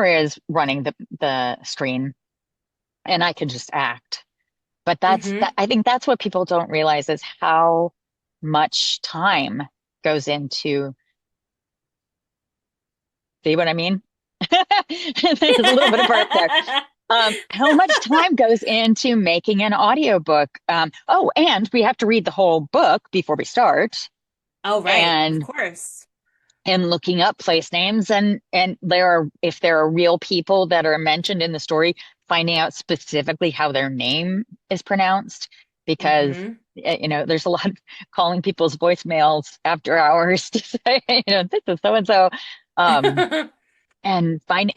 is running the screen and I can just act. But Mm-hmm. I think that's what people don't realize is how much time goes into, see what I mean? There's a little bit of burp there. How much time goes into making an audiobook? Oh, and we have to read the whole book before we start, Oh, right. Of and course. looking up place names, and there are, if there are real people that are mentioned in the story, finding out specifically how their name is pronounced, because Mm-hmm. there's a lot of calling people's voicemails after hours to say, this is so and so. Um, and find,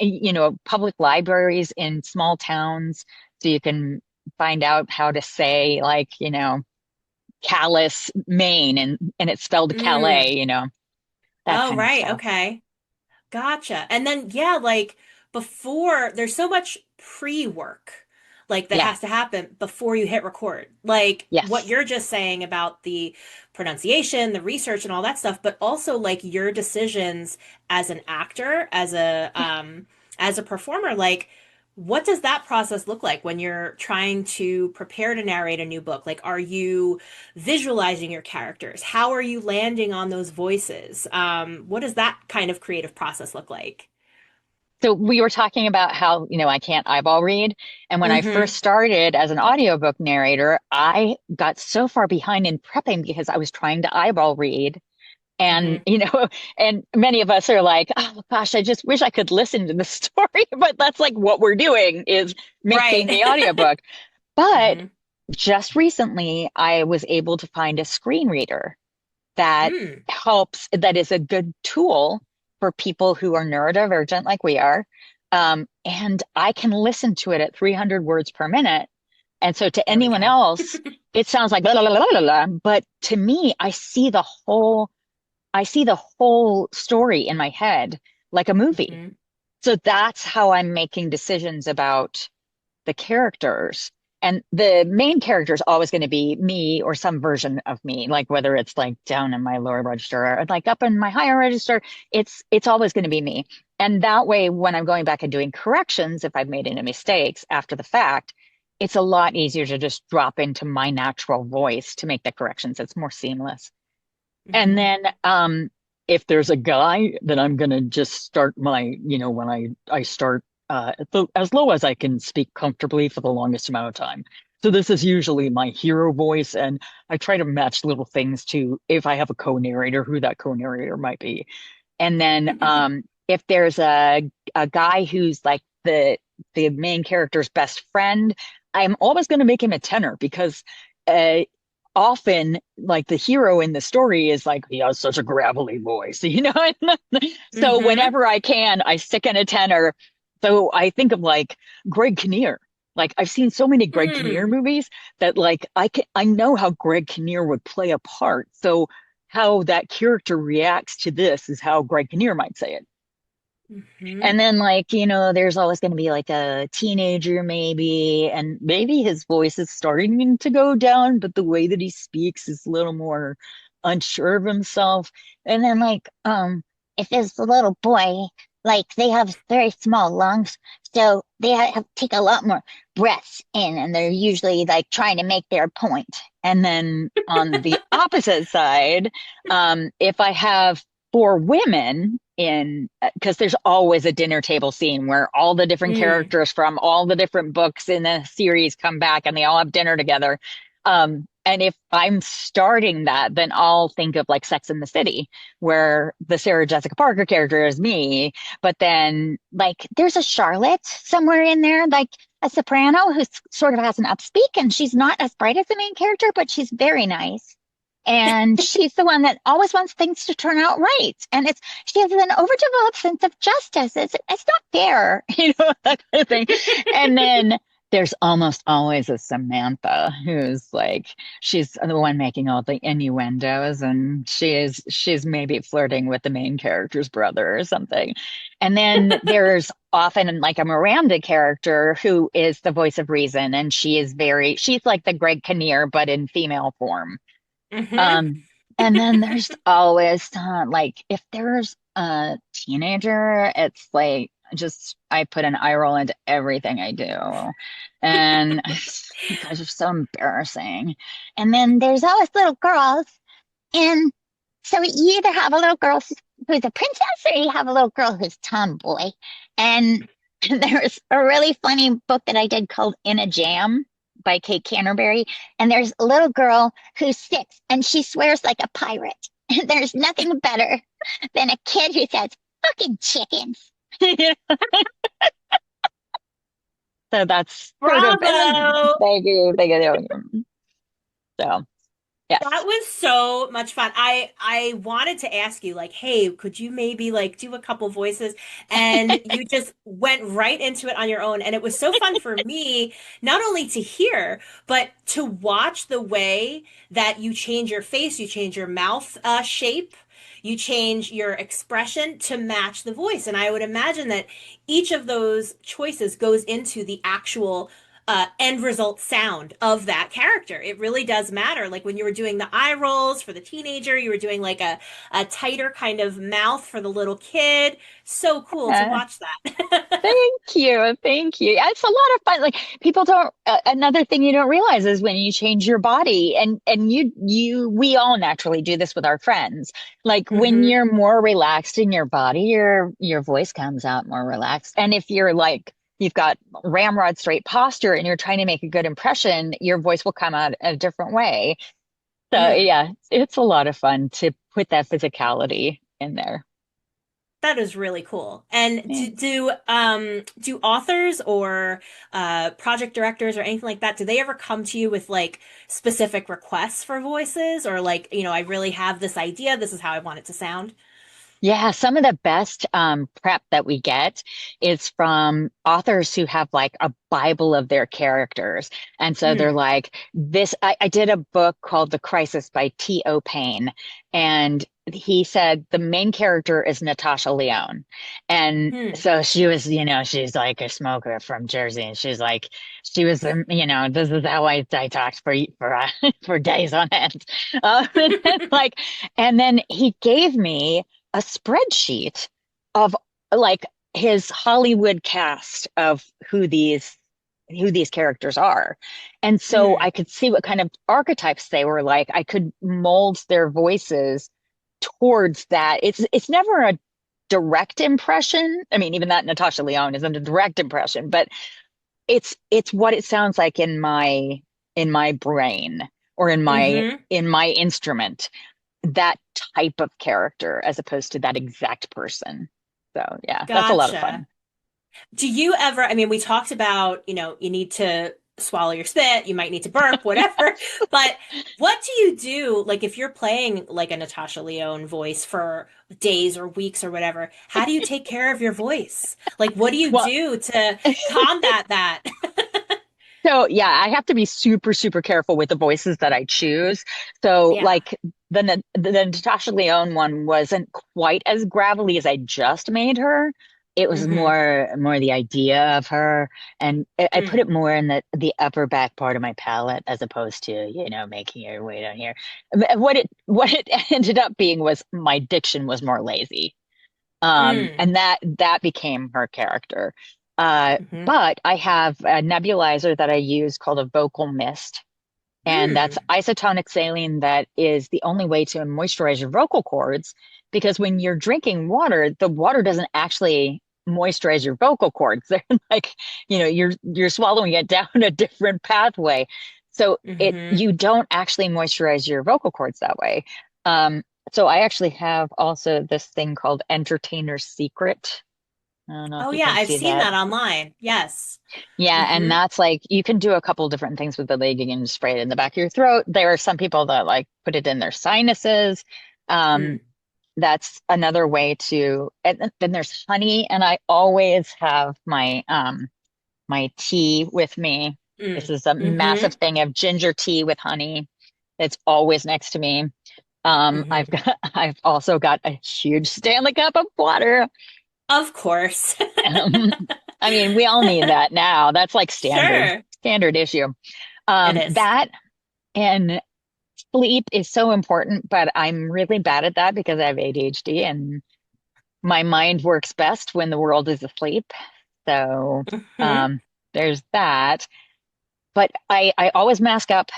public libraries in small towns, so you can find out how to say, like, Calais, Maine, and it's spelled Mm. Calais, that Oh, kind of right. stuff. Okay. Gotcha. And then, yeah, like before, there's so much pre-work like that Yeah. has to happen before you hit record. Like what Yes. you're just saying about the pronunciation, the research and all that stuff, but also like your decisions as an actor, as a performer, like what does that process look like when you're trying to prepare to narrate a new book? Like, are you visualizing your characters? How are you landing on those voices? What does that kind of creative process look like? So we were talking about how, I can't eyeball read. And when I Mm-hmm. first started as an audiobook narrator, I got so far behind in prepping because I was trying to eyeball read. And, Mm-hmm. and many of us are like, oh gosh, I just wish I could listen to the story. But that's like what we're doing, is Right. making the audiobook. But Mm-hmm. just recently, I was able to find a screen reader that Mm. that is a good tool for people who are neurodivergent like we are. And I can listen to it at 300 words per minute. And so to There we anyone go. else, it sounds like blah, blah, blah, blah, blah. But to me, I see the whole story in my head like a movie. Mm-hmm. So that's how I'm making decisions about the characters. And the main character is always going to be me or some version of me, like whether it's like down in my lower register or like up in my higher register, it's always going to be me. And that way, when I'm going back and doing corrections, if I've made any mistakes after the fact, it's a lot easier to just drop into my natural voice to make the corrections. It's more seamless. And Mm-hmm. then if there's a guy, then I'm gonna just start when I start as low as I can speak comfortably for the longest amount of time. So this is usually my hero voice, and I try to match little things to, if I have a co-narrator, who that co-narrator might be. And then if there's a guy who's like the main character's best friend, I'm always going to make him a tenor, because uh, often, like, the hero in the story is like, he has such a gravelly voice, So Mm-hmm. whenever I can, I stick in a tenor. So I think of like Greg Kinnear. Like, I've seen so many Greg Kinnear Mm. movies that, like, I know how Greg Kinnear would play a part. So how that character reacts to this is how Greg Kinnear might say it. Mm-hmm. And then, like, there's always going to be like a teenager, maybe, and maybe his voice is starting to go down, but the way that he speaks is a little more unsure of himself. And then, like, if it's a little boy, like, they have very small lungs, so they have to take a lot more breaths in, and they're usually like trying to make their point. And then on the opposite side, if I have four women in, because there's always a dinner table scene where all the different Mm. characters from all the different books in the series come back and they all have dinner together. And if I'm starting that, then I'll think of like Sex in the City, where the Sarah Jessica Parker character is me, but then, like, there's a Charlotte somewhere in there, like a soprano who sort of has an upspeak, and she's not as bright as the main character, but she's very nice. And she's the one that always wants things to turn out right. And she has an overdeveloped sense of justice. It's not fair, that kind of thing. And then there's almost always a Samantha who's like, she's the one making all the innuendos, and she's maybe flirting with the main character's brother or something. And then there's often like a Miranda character who is the voice of reason, and she's like the Greg Kinnear, but in female form. Mm-hmm. Um, and then there's always like, if there's a teenager, it's like just I put an eye roll into everything I do. And you guys are so embarrassing. And then there's always little girls. And so you either have a little girl who's a princess or you have a little girl who's tomboy. And there's a really funny book that I did called In a Jam by Kate Canterbury. And there's a little girl who's 6 and she swears like a pirate. And there's nothing better than a kid who says, fucking chickens. So that's sort of, and then Bravo! they go. So That yes. was so much fun. I wanted to ask you like, hey, could you maybe like do a couple voices? And you just went right into it on your own. And it was so fun for me, not only to hear, but to watch the way that you change your face, you change your mouth shape, you change your expression to match the voice. And I would imagine that each of those choices goes into the actual end result sound of that character. It really does matter. Like when you were doing the eye rolls for the teenager, you were doing like a tighter kind of mouth for the little kid. So cool to Uh, watch that. Thank you. Thank you. Yeah, it's a lot of fun. Like people don't, another thing you don't realize is when you change your body and we all naturally do this with our friends. Like when Hmm. you're more relaxed in your body, your voice comes out more relaxed. And if you're like, you've got ramrod straight posture and you're trying to make a good impression, your voice will come out a different way. So Mm. yeah, it's a lot of fun to put that physicality in there. That is really cool. And Yeah. do authors or project directors or anything like that, do they ever come to you with like specific requests for voices or like, I really have this idea, this is how I want it to sound? Yeah, some of the best prep that we get is from authors who have like a Bible of their characters. And so they're Mm. like, I did a book called The Crisis by T.O. Payne. And he said the main character is Natasha Lyonne. And Hmm. so she was, she's like a smoker from Jersey. And she's like, she was, this is how I talked for days on end. And then, like, and then he gave me a spreadsheet of like his Hollywood cast of who these characters are. And so Mm. I could see what kind of archetypes they were like. I could mold their voices towards that. It's never a direct impression. I mean, even that Natasha Lyonne isn't a direct impression, but it's what it sounds like in my brain or in my Mm-hmm. in my instrument, that type of character as opposed to that exact person. So yeah, that's a lot of Gotcha. fun. Do you ever, I mean, we talked about, you need to swallow your spit, you might need to burp, whatever, but what do you do, like if you're playing like a Natasha Lyonne voice for days or weeks or whatever, how do you take care of your voice? Like, what do you Well, do to combat that? so yeah, I have to be super, super careful with the voices that I choose. So Yeah. like the Natasha Lyonne one wasn't quite as gravelly as I just made her. It was Mm-hmm. more the idea of her, and I put Mm. it more in the upper back part of my palate as opposed to, making your way down here. What it ended up being was my diction was more lazy. Mm. And that became her character. Mm-hmm. But I have a nebulizer that I use called a vocal mist, and that's Mm. isotonic saline that is the only way to moisturize your vocal cords because when you're drinking water, the water doesn't actually moisturize your vocal cords. They're like, you're swallowing it down a different pathway. So Mm-hmm. you don't actually moisturize your vocal cords that way. Um, so I actually have also this thing called Entertainer's Secret. I don't know if Oh you yeah, can I've see seen that. that online. Yes. Yeah, and Mm-hmm. that's like you can do a couple different things with the lid. You can spray it in the back of your throat. There are some people that like put it in their sinuses. Mm. Um, that's another way to, and then there's honey, and I always have my tea with me. This Mm. is a massive Mm-hmm. thing of ginger tea with honey. It's always next to me. Mm-hmm. I've also got a huge Stanley cup of water. Of course. Um, I mean, we all need that now. That's like standard, Sure. standard issue. It is. That and sleep is so important, but I'm really bad at that because I have ADHD and my mind works best when the world is asleep. So Hmm. um, there's that. But I always mask up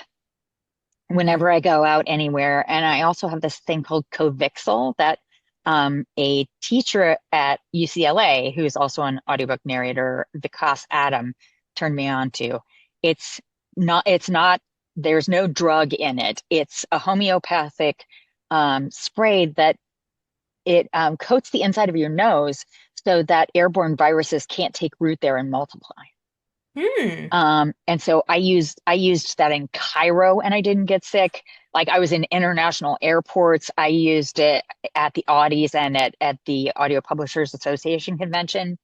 Hmm. whenever I go out anywhere. And I also have this thing called Covixel that a teacher at UCLA, who's also an audiobook narrator, Vikas Adam, turned me on to. It's not, there's no drug in it. It's a homeopathic spray that it coats the inside of your nose so that airborne viruses can't take root there and multiply. Hmm. And so I used that in Cairo and I didn't get sick. Like I was in international airports. I used it at the Audies and at the Audio Publishers Association convention.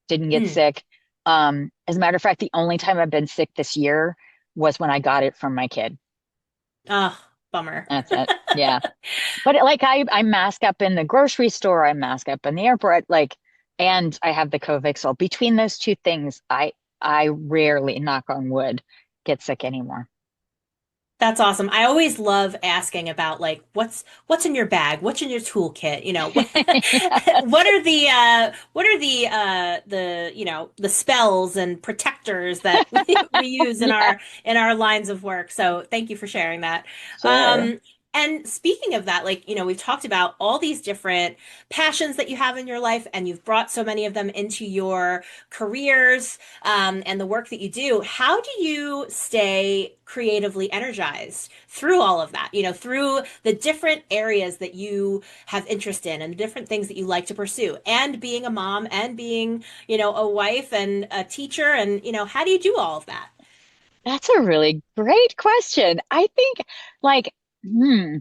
Didn't get Hmm. sick. As a matter of fact, the only time I've been sick this year was when I got it from my kid. Oh, bummer. That's it. Yeah. But like I mask up in the grocery store, I mask up in the airport, like, and I have the Covixel. Between those two things, I rarely, knock on wood, get sick anymore. That's awesome. I always love asking about like what's in your bag, what's in your toolkit, what are the spells and protectors that we use Yeah, in our lines of work. So thank you for sharing that. sure. Um and speaking of that, like, we've talked about all these different passions that you have in your life, and you've brought so many of them into your careers, and the work that you do. How do you stay creatively energized through all of that? Through the different areas that you have interest in and the different things that you like to pursue, and being a mom and being, a wife and a teacher, and, how do you do all of that? That's a really great question. I think like, hmm,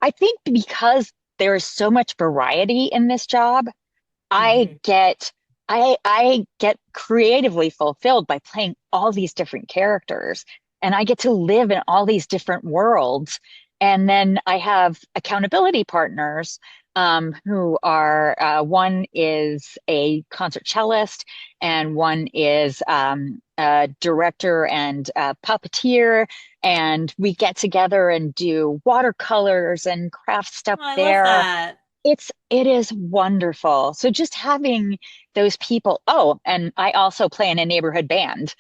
I think because there is so much variety in this job, I Hmm. get I get creatively fulfilled by playing all these different characters and I get to live in all these different worlds. And then I have accountability partners who are one is a concert cellist and one is a director and a puppeteer. And we get together and do watercolors and craft stuff Oh, I love there. that. It is wonderful. So just having those people. Oh, and I also play in a neighborhood band.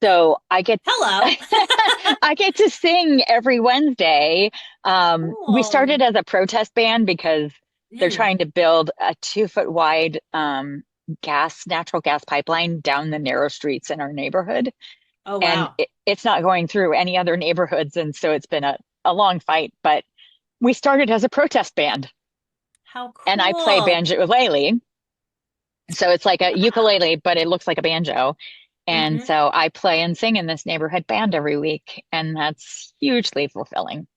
So I get Hello. I get to sing every Wednesday. We Cool. started as a protest band because they're Mm. trying to build a 2 foot wide natural gas pipeline down the narrow streets in our neighborhood. Oh, And wow. it's not going through any other neighborhoods. And so it's been a long fight, but we started as a protest band How and I play cool. banjo-ukulele. So it's like a ukulele, but it looks like a banjo. And Hmm. so I play and sing in this neighborhood band every week, and that's hugely fulfilling.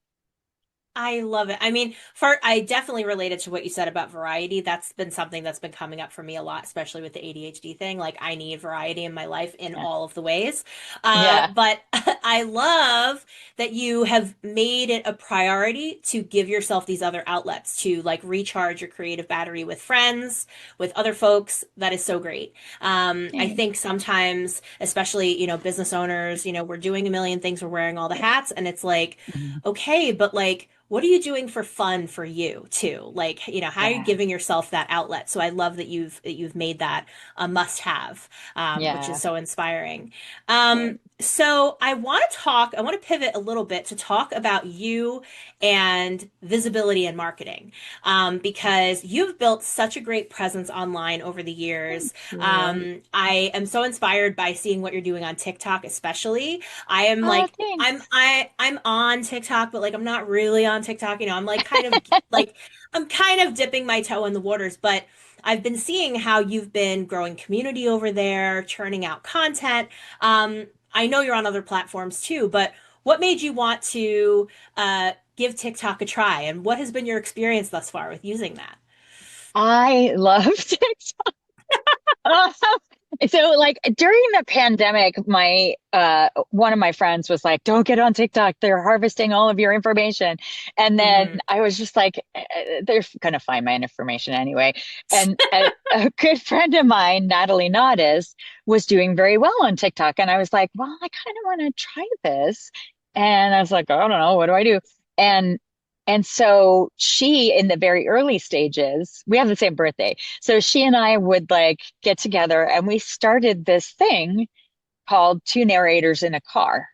I love it. I mean, I definitely related to what you said about variety. That's been something that's been coming up for me a lot, especially with the ADHD thing. Like, I need variety in my life in Yeah. all of the ways. Yeah. But I love that you have made it a priority to give yourself these other outlets to like recharge your creative battery with friends, with other folks. That is so great. I Thanks. think sometimes, especially, business owners, we're doing a million things, we're wearing all the hats, and it's like, Mhm. okay, but like, what are you doing for fun for you too? Like, how are you Yeah. giving yourself that outlet? So I love that you've made that a must have, which is Yeah. so inspiring. Thanks. So I want to pivot a little bit to talk about you and visibility and marketing, because you've built such a great presence online over the Thank years. you. I am so inspired by seeing what you're doing on TikTok, especially. I am Oh, like, thanks. I'm on TikTok, but like I'm not really on TikTok. I'm like I'm kind of dipping my toe in the waters, but I've been seeing how you've been growing community over there, churning out content. I know you're on other platforms too, but what made you want to give TikTok a try, and what has been your experience thus far with using that? I love TikTok. So like during the pandemic, my one of my friends was like, "Don't get on TikTok. They're harvesting all of your information." And then Hmm. I was just like, "They're gonna find my information anyway." And a good friend of mine, Natalie Nadas, was doing very well on TikTok, and I was like, "Well, I kind of want to try this." And I was like, "I don't know, what do I do?" And And so she, in the very early stages, we have the same birthday. So she and I would like get together and we started this thing called Two Narrators in a Car.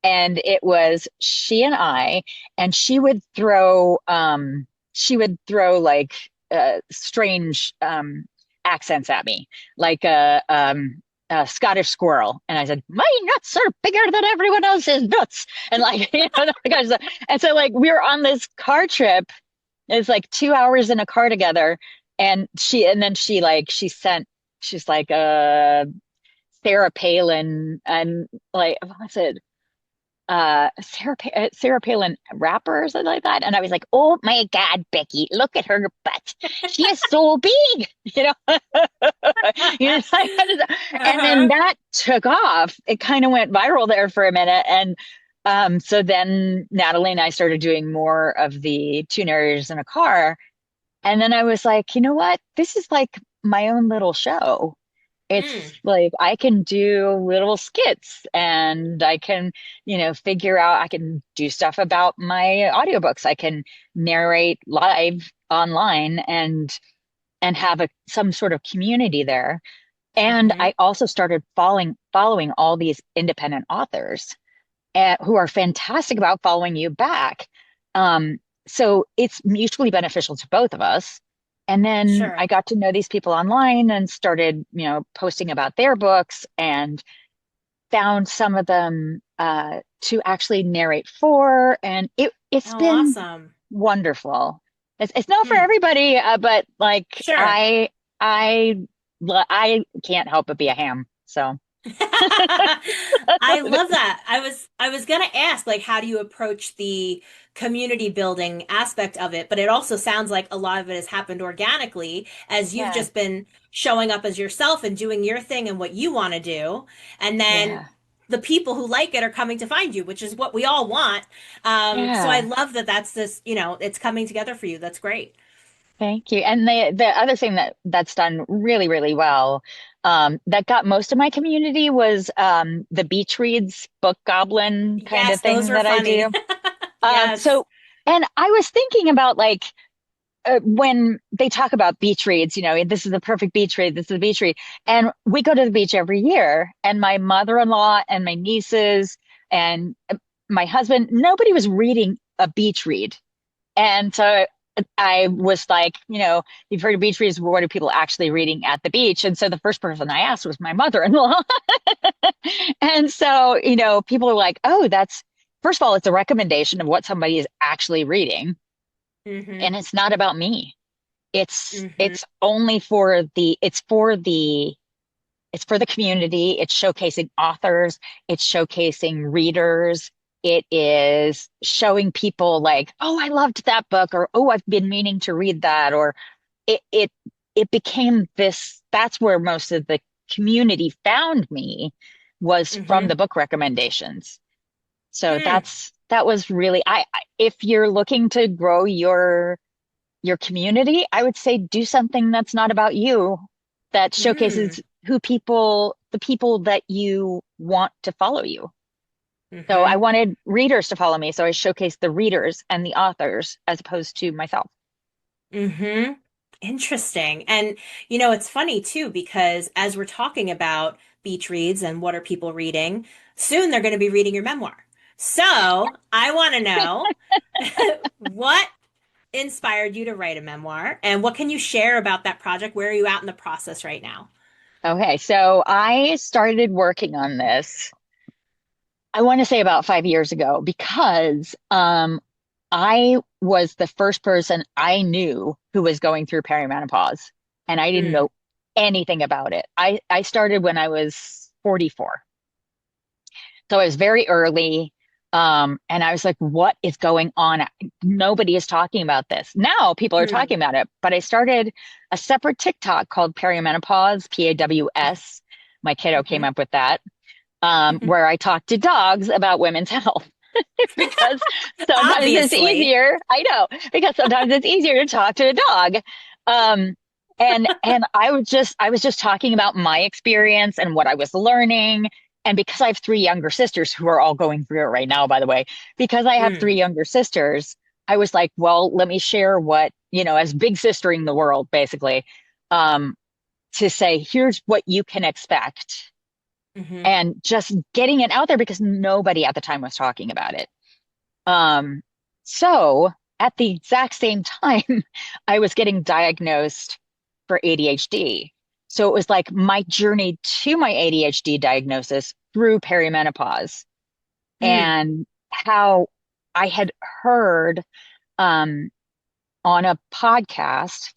And it was she and I, and she would throw like strange accents at me, like a Scottish squirrel. And I said, "My nuts are bigger than everyone else's nuts." And like, that kind of stuff. And so like we were on this car trip. It's like 2 hours in a car together. She's like Sarah Palin and like what's it? Sarah Palin rapper or something like that. And I was like, "Oh my God, Becky, look at her butt. She is so big," you know. You know, and then Uh-huh. that took off. It kind of went viral there for a minute. And so then Natalie and I started doing more of the Two Narrators in a Car. And then I was like, you know what? This is like my own little show. Mm, It's like I can do little skits and I can, figure out I can do stuff about my audiobooks. I can narrate live online and have some sort of community there. And hmm. I also started following all these independent authors who are fantastic about following you back. So it's mutually beneficial to both of us. And then I Sure. got to know these people online and started, posting about their books and found some of them to actually narrate for. And it's Oh, been awesome. wonderful. It's not for Hmm. everybody, but like Sure. I I can't help but be a ham. So I love that. I was gonna ask, like, how do you approach the community building aspect of it? But it also sounds like a lot of it has happened organically as you've yeah, just been showing up as yourself and doing your thing and what you want to do. And then yeah, the people who like it are coming to find you, which is what we all want. So I yeah. love that that's this, it's coming together for you. That's great. Thank you. And the other thing that's done really, really well, that got most of my community was the beach reads book goblin kind of Yes, those thing were that I funny. do. Yes. So, and I was thinking about like when they talk about beach reads, this is the perfect beach read, this is the beach read. And we go to the beach every year, and my mother-in-law and my nieces and my husband, nobody was reading a beach read. And so I was like, you've heard of beach reads. What are people actually reading at the beach? And so the first person I asked was my mother-in-law. And so, people are like, oh, first of all, it's a recommendation of what somebody is actually reading. Hmm. And it's not about me. It's Hmm. it's only for the community. It's showcasing authors. It's showcasing readers. It is showing people like, oh, I loved that book, or oh, I've been meaning to read that, or it became this. That's where most of the community found me was from Hmm. the book recommendations. So Hmm. that was really if you're looking to grow your community, I would say do something that's not about you, that Hmm. showcases the people that you want to follow you. So I Hmm. wanted readers to follow me. So I showcased the readers and the authors as opposed to myself. Hmm. Interesting. And it's funny too, because as we're talking about beach reads and what are people reading, soon they're going to be reading your memoir. So I want to know what inspired you to write a memoir and what can you share about that project? Where are you at in the process right now? Okay, so I started working on this, I want to say about 5 years ago, because I was the first person I knew who was going through perimenopause, and I didn't Mm, know anything about it. I started when I was 44. So it was very early. And I was like, what is going on? Nobody is talking about this. Now people are mm, talking about it, but I started a separate TikTok called Perimenopause, PAWS. My kiddo came hmm. up with that, where I talk to dogs about women's health. Because sometimes it's Obviously. easier. I know, because sometimes it's easier to talk to a dog. Um, and I was just talking about my experience and what I was learning. And because I have three younger sisters who are all going through it right now, by the way, because I have three Mm, younger sisters, I was like, well, let me share what, as big sistering the world, basically, um, to say, here's what you can expect. Hmm. And just getting it out there because nobody at the time was talking about it. Um, so at the exact same time, I was getting diagnosed for ADHD. So it was like my journey to my ADHD diagnosis through perimenopause Mm. and how I had heard um, on a podcast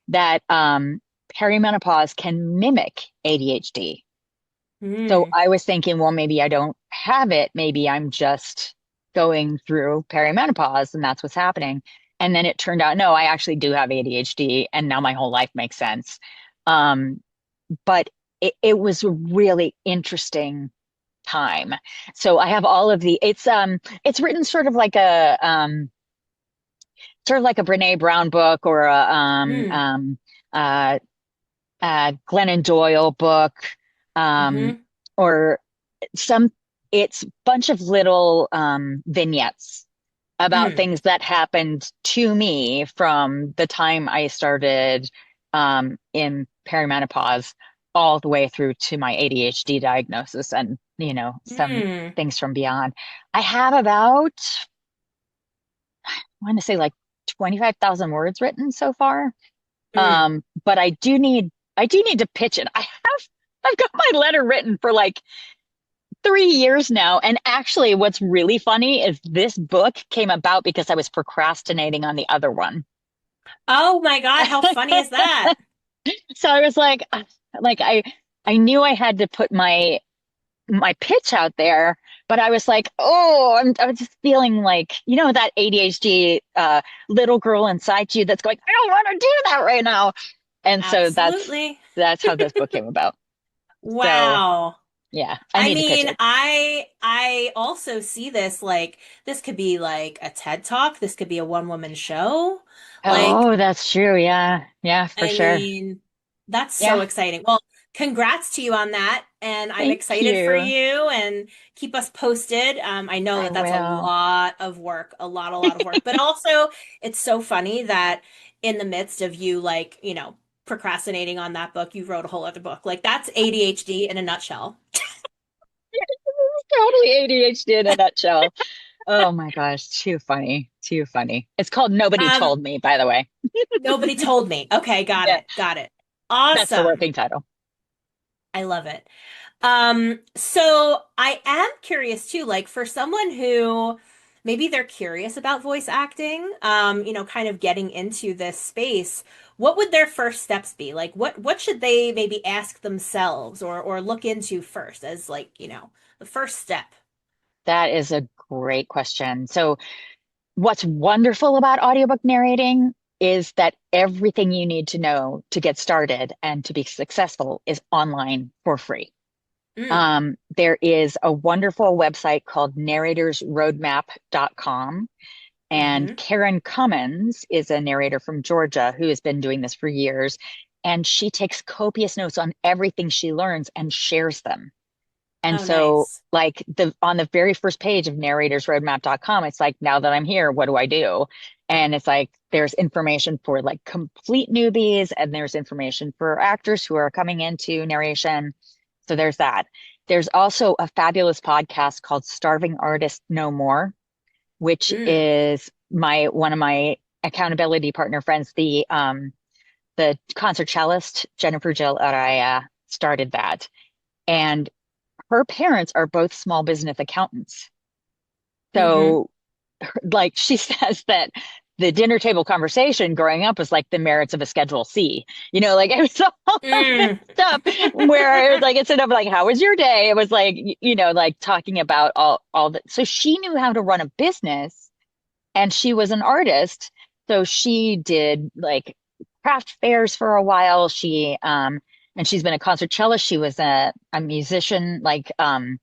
that perimenopause can mimic ADHD. So Mm. I was thinking, well, maybe I don't have it. Maybe I'm just going through perimenopause and that's what's happening. And then it turned out, no, I actually do have ADHD and now my whole life makes sense. Um, but it was a really interesting time. So I have all of it's written sort of like a Brene Brown book or a Mm. uh Glennon Doyle book, um, Hmm. or some, it's a bunch of little vignettes about Mm. things that happened to me from the time I started in perimenopause all the way through to my ADHD diagnosis and, some Mm. things from beyond. I have about, I want to say like 25,000 words written so far. Mm. But I do need to pitch it. I've got my letter written for like 3 years now. And actually, what's really funny is this book came about because I was procrastinating on the other one. Oh my God, how funny is that? So I was like I knew I had to put my pitch out there, but I was like, oh, I was just feeling like, that ADHD little girl inside you that's going, I don't want to do that right now. And so Absolutely. that's how this book came about. So Wow. yeah, I I need to pitch mean, it. I also see this like this could be like a TED Talk, this could be a one woman show. Like, Oh, that's true. Yeah. Yeah, for I sure. mean, that's so Yeah. exciting. Well, congrats to you on that, and I'm Thank excited for you. you and keep us posted. I know I that that's a will. lot of work, a lot of work, but also it's so funny that in the midst of you like, procrastinating on that book, you wrote a whole other book. Like that's ADHD in a nutshell. Totally ADHD in a nutshell. Oh my gosh, too funny. Too funny. It's called Nobody Um, Told Me, by the way. Nobody told me. Okay, got Yeah, it. Got it. that's the Awesome. working title. I love it. So I am curious too, like for someone who maybe they're curious about voice acting, kind of getting into this space, what would their first steps be? Like what should they maybe ask themselves or look into first as like, the first step? That is a great question. So, what's wonderful about audiobook narrating is that everything you need to know to get started and to be successful is online for free. Mm, There is a wonderful website called narratorsroadmap.com. And mm-hmm. Karen Cummins is a narrator from Georgia who has been doing this for years. And she takes copious notes on everything she learns and shares them. And Oh, so, nice. like on the very first page of narratorsroadmap.com, it's like, now that I'm here, what do I do? And it's like, there's information for like complete newbies, and there's information for actors who are coming into narration. So there's that. There's also a fabulous podcast called Starving Artists No More, which Mm, is my one of my accountability partner friends, the concert cellist Jennifer Jill Araya started that. And her parents are both small business accountants. mm-hmm. So like she says that the dinner table conversation growing up was like the merits of a Schedule C. Like it was all of this Mm. stuff where it was like instead of like how was your day, it was like like talking about all that. So she knew how to run a business, and she was an artist. So she did like craft fairs for a while. And she's been a concert cellist. She was a musician, like a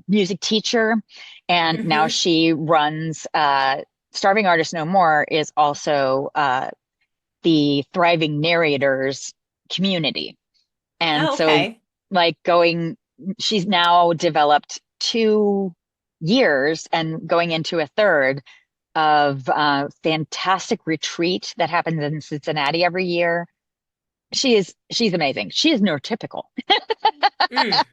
music teacher, and now Mm-hmm. she runs Starving Artists No More is also the Thriving Narrators community. And Oh, so, okay. like, she's now developed 2 years and going into a third of fantastic retreat that happens in Cincinnati every year. She's amazing. She is neurotypical. Mm.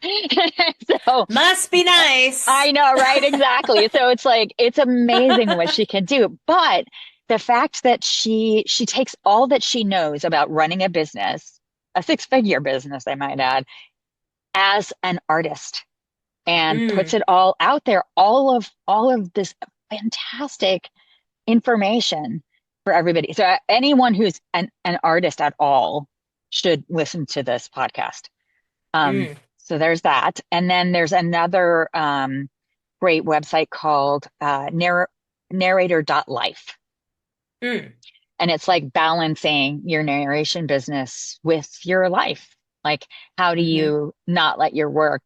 So Must be nice. I know, right? Exactly. So it's like it's amazing what she can do. But the fact that she takes all that she knows about running a business, a six-figure business, I might add, as an artist and puts Mm. it all out there, all of this fantastic information for everybody. So anyone who's an artist at all should listen to this podcast. Mm. So there's that. And then there's another great website called narrator.life. Mm. And it's like balancing your narration business with your life. Like, how do Mm-hmm. you not let your work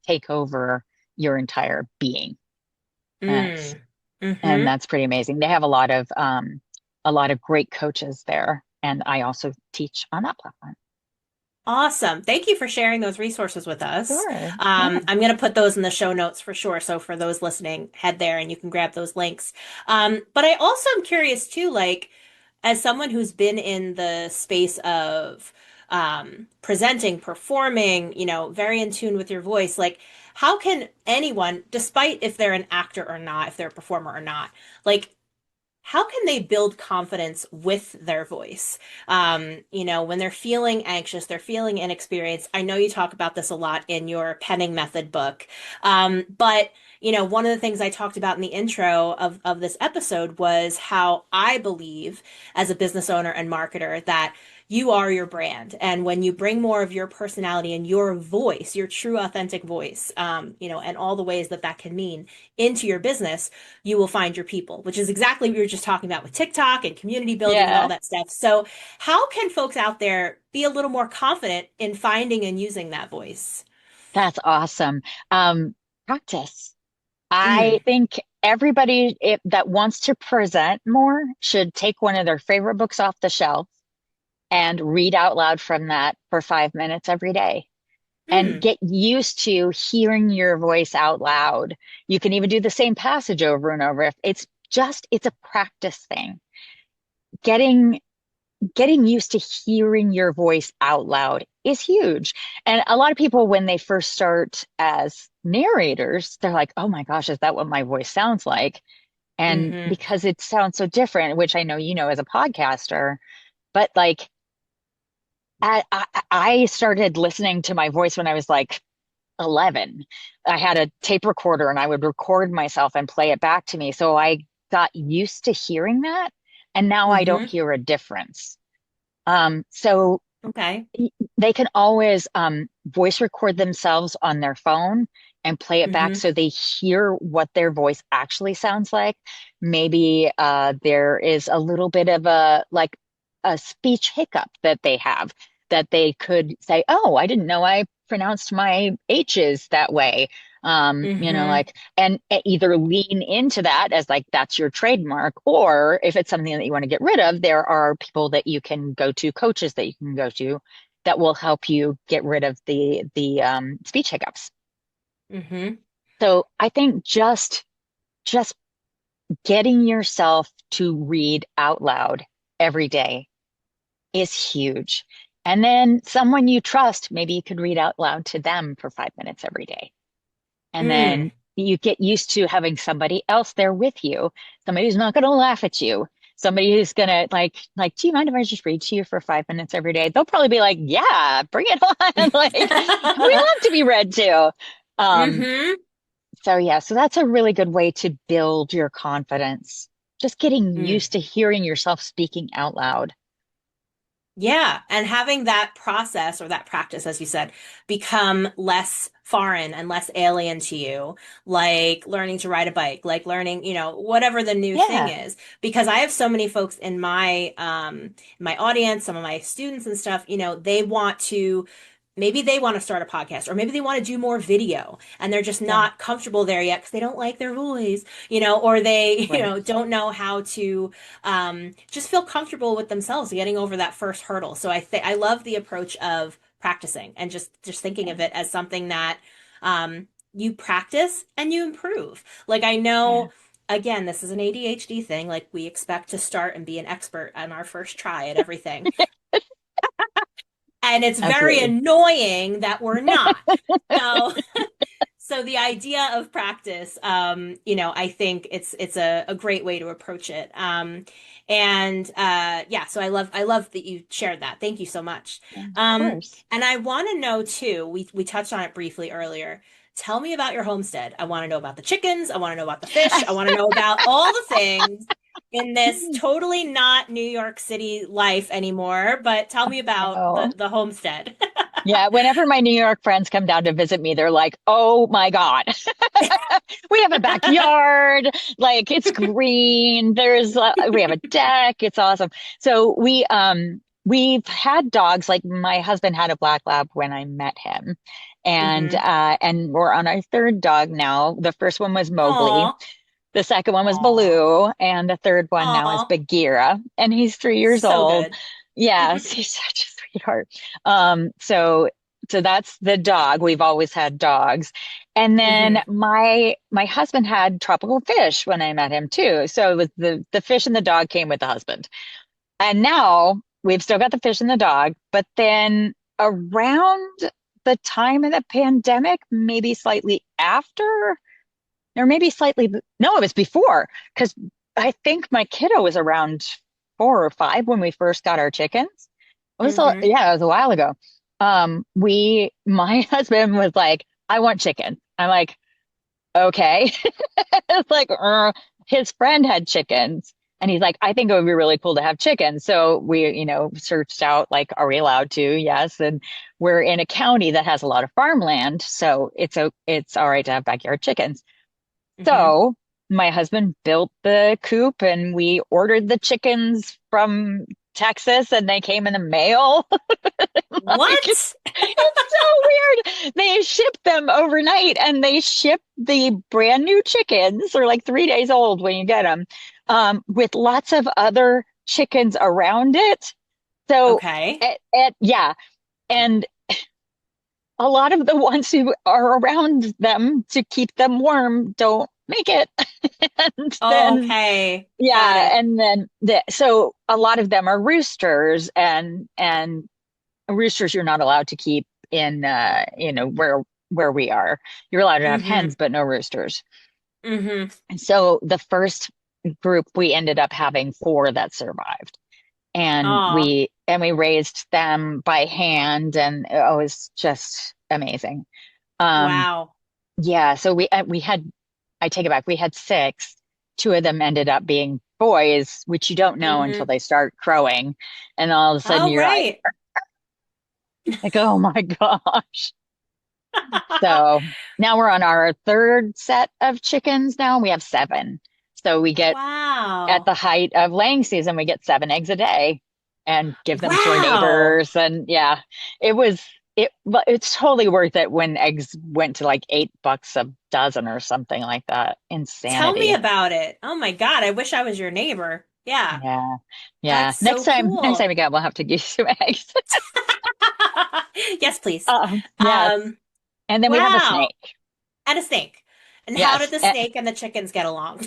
take over your entire being? That's, Mm. and Mm-hmm. that's pretty amazing. They have a lot of great coaches there. And I also teach on that platform. Awesome. Thank you for sharing those resources with us. Sure. Yeah. I'm going to put those in the show notes for sure. So for those listening, head there and you can grab those links. But I also am curious too, like, as someone who's been in the space of presenting, performing, very in tune with your voice, like, how can anyone, despite if they're an actor or not, if they're a performer or not, like, how can they build confidence with their voice? When they're feeling anxious, they're feeling inexperienced. I know you talk about this a lot in your penning method book. But one of the things I talked about in the intro of this episode was how I believe as a business owner and marketer that you are your brand. And when you bring more of your personality and your voice, your true authentic voice, and all the ways that that can mean into your business, you will find your people, which is exactly what we were just talking about with TikTok and community building and all Yeah. that stuff. So, how can folks out there be a little more confident in finding and using that voice? That's awesome. Practice. I Mm, think everybody that wants to present more should take one of their favorite books off the shelf and read out loud from that for 5 minutes every day and mm, get used to hearing your voice out loud. You can even do the same passage over and over. If it's a practice thing. Getting getting used to hearing your voice out loud is huge. And a lot of people, when they first start as narrators, they're like, oh my gosh, is that what my voice sounds like? And mm-hmm, because it sounds so different, which I know you know as a podcaster, but like I started listening to my voice when I was like 11. I had a tape recorder and I would record myself and play it back to me. So I got used to hearing that. And now I don't mm-hmm. hear a difference. So Okay. they can always voice record themselves on their phone and play it back Mm-hmm, so they hear what their voice actually sounds like. Maybe there is a little bit of a speech hiccup that they have that they could say, "Oh, I didn't know I pronounced my H's that way." mm-hmm, And either lean into that as like that's your trademark, or if it's something that you want to get rid of, there are people that you can go to, coaches that you can go to that will help you get rid of the speech hiccups. mm-hmm, So I think just getting yourself to read out loud every day is huge. And then someone you trust, maybe you could read out loud to them for 5 minutes every day. And mm. then you get used to having somebody else there with you, somebody who's not going to laugh at you, somebody who's going to do you mind if I just read to you for 5 minutes every day? They'll probably be like, yeah, bring it on. Like, we love to be read to. Um, Mm-hmm. so yeah, so that's a really good way to build your confidence. Just getting Mm. used to hearing yourself speaking out loud. Yeah, and having that process or that practice, as you said, become less foreign and less alien to you, like learning to ride a bike, like learning, whatever the new thing Yeah, is. Because I have so many folks in my audience, some of my students and stuff, maybe they want to start a podcast or maybe they want to do more video and they're just yeah, not comfortable there yet because they don't like their voice, or they, right. don't know how to just feel comfortable with themselves getting over that first hurdle. So I love the approach of practicing and just thinking Yeah, of it as something that you practice and you improve. Like I yeah, know. again, this is an ADHD thing. Like we expect to start and be an expert on our first try at everything. And it's very Absolutely. annoying that we're not. So, so the idea of practice, I think it's a great way to approach it. And yeah, so I love that you shared that. Thank you so much. Yeah, of course. And I want to know too, we touched on it briefly earlier. Tell me about your homestead. I want to know about the chickens. I want to know about the fish. I want to know about all the things in this totally not New York City life anymore, but tell me about the Oh. the homestead. Yeah, whenever my New York friends come down to visit me, they're like, "Oh my God, we have a backyard, like it's green. We have a deck. It's awesome." So we've had dogs. Like my husband had a black lab when I met him, Hmm. and we're on our third dog now. The first one was Mowgli. Aw, The second one was aw, Baloo, and the third one now is aw. Bagheera, and he's 3 years So old. good. Yes, he's such a sweetheart. So that's the dog. We've always had dogs. And then Hmm. my husband had tropical fish when I met him too. So it was the fish and the dog came with the husband. And now we've still got the fish and the dog, but then around the time of the pandemic, maybe slightly after, or maybe slightly, no, it was before, because I think my kiddo was around 4 or 5 when we first got our chickens. Hmm. Yeah, it was a while ago. My husband was like, I want chicken. I'm like, okay. It's like, his friend had chickens. And he's like, I think it would be really cool to have chickens. So we, searched out, like, are we allowed to? Yes. And we're in a county that has a lot of farmland. So it's all right to have backyard chickens. Hmm. So my husband built the coop and we ordered the chickens from Texas and they came in the mail. Like, What? it's so weird. They ship them overnight and they ship the brand new chickens. They're like 3 days old when you get them, with lots of other chickens around it. So, Okay. yeah. And a lot of the ones who are around them to keep them warm don't make it. And then, Okay. Got yeah. it. And then, so a lot of them are roosters and roosters you're not allowed to keep in where we are. You're allowed to have Hmm. hens but no roosters. Hmm. And so the first group we ended up having 4 that survived. And Oh, we raised them by hand and it was just amazing. Um wow. yeah, so we had, I take it back, we had 6. 2 of them ended up being boys, which you don't know until Hmm. they start crowing. And all of a sudden Oh, you're right. like, oh my gosh. So now we're on our third set of chickens now. We have 7. So we get, at Wow. the height of laying season, we get 7 eggs a day and give them to our Wow. neighbors. And yeah, it was but it's totally worth it when eggs went to like $8 a dozen or something like that. Tell me Insanity. about it. Oh my God. I wish I was your neighbor. Yeah. Yeah. Yeah. That's so Next time cool. we go, we'll have to give you some eggs. Yes, please. Yes. Um, And then we have a wow. snake. And a snake. And how did Yes. the snake and the chickens get along?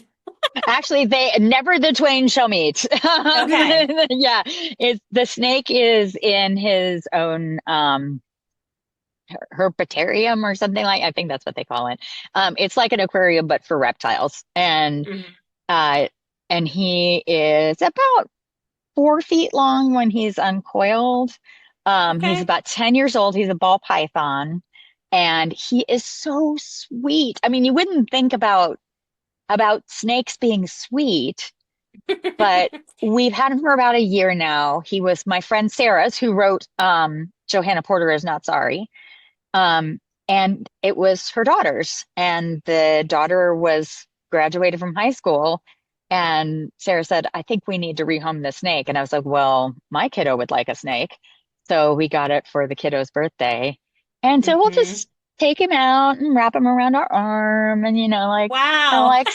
Actually, they never the twain shall meet. Okay. Yeah, the snake is in his own herpetarium or something, like, I think that's what they call it. It's like an aquarium but for reptiles, Hmm. uh, and he is about 4 feet long when he's uncoiled. He's Okay. about 10 years old. He's a ball python, and he is so sweet. I mean, you wouldn't think about snakes being sweet, but we've had him for about a year now. He was my friend Sarah's, who wrote Johanna Porter is Not Sorry. Um, and it was her daughter's. And the daughter was graduated from high school. And Sarah said, I think we need to rehome the snake. And I was like, well, my kiddo would like a snake. So we got it for the kiddo's birthday. And so we'll Hmm. just take him out and wrap him around our arm and, like, kind of Wow. like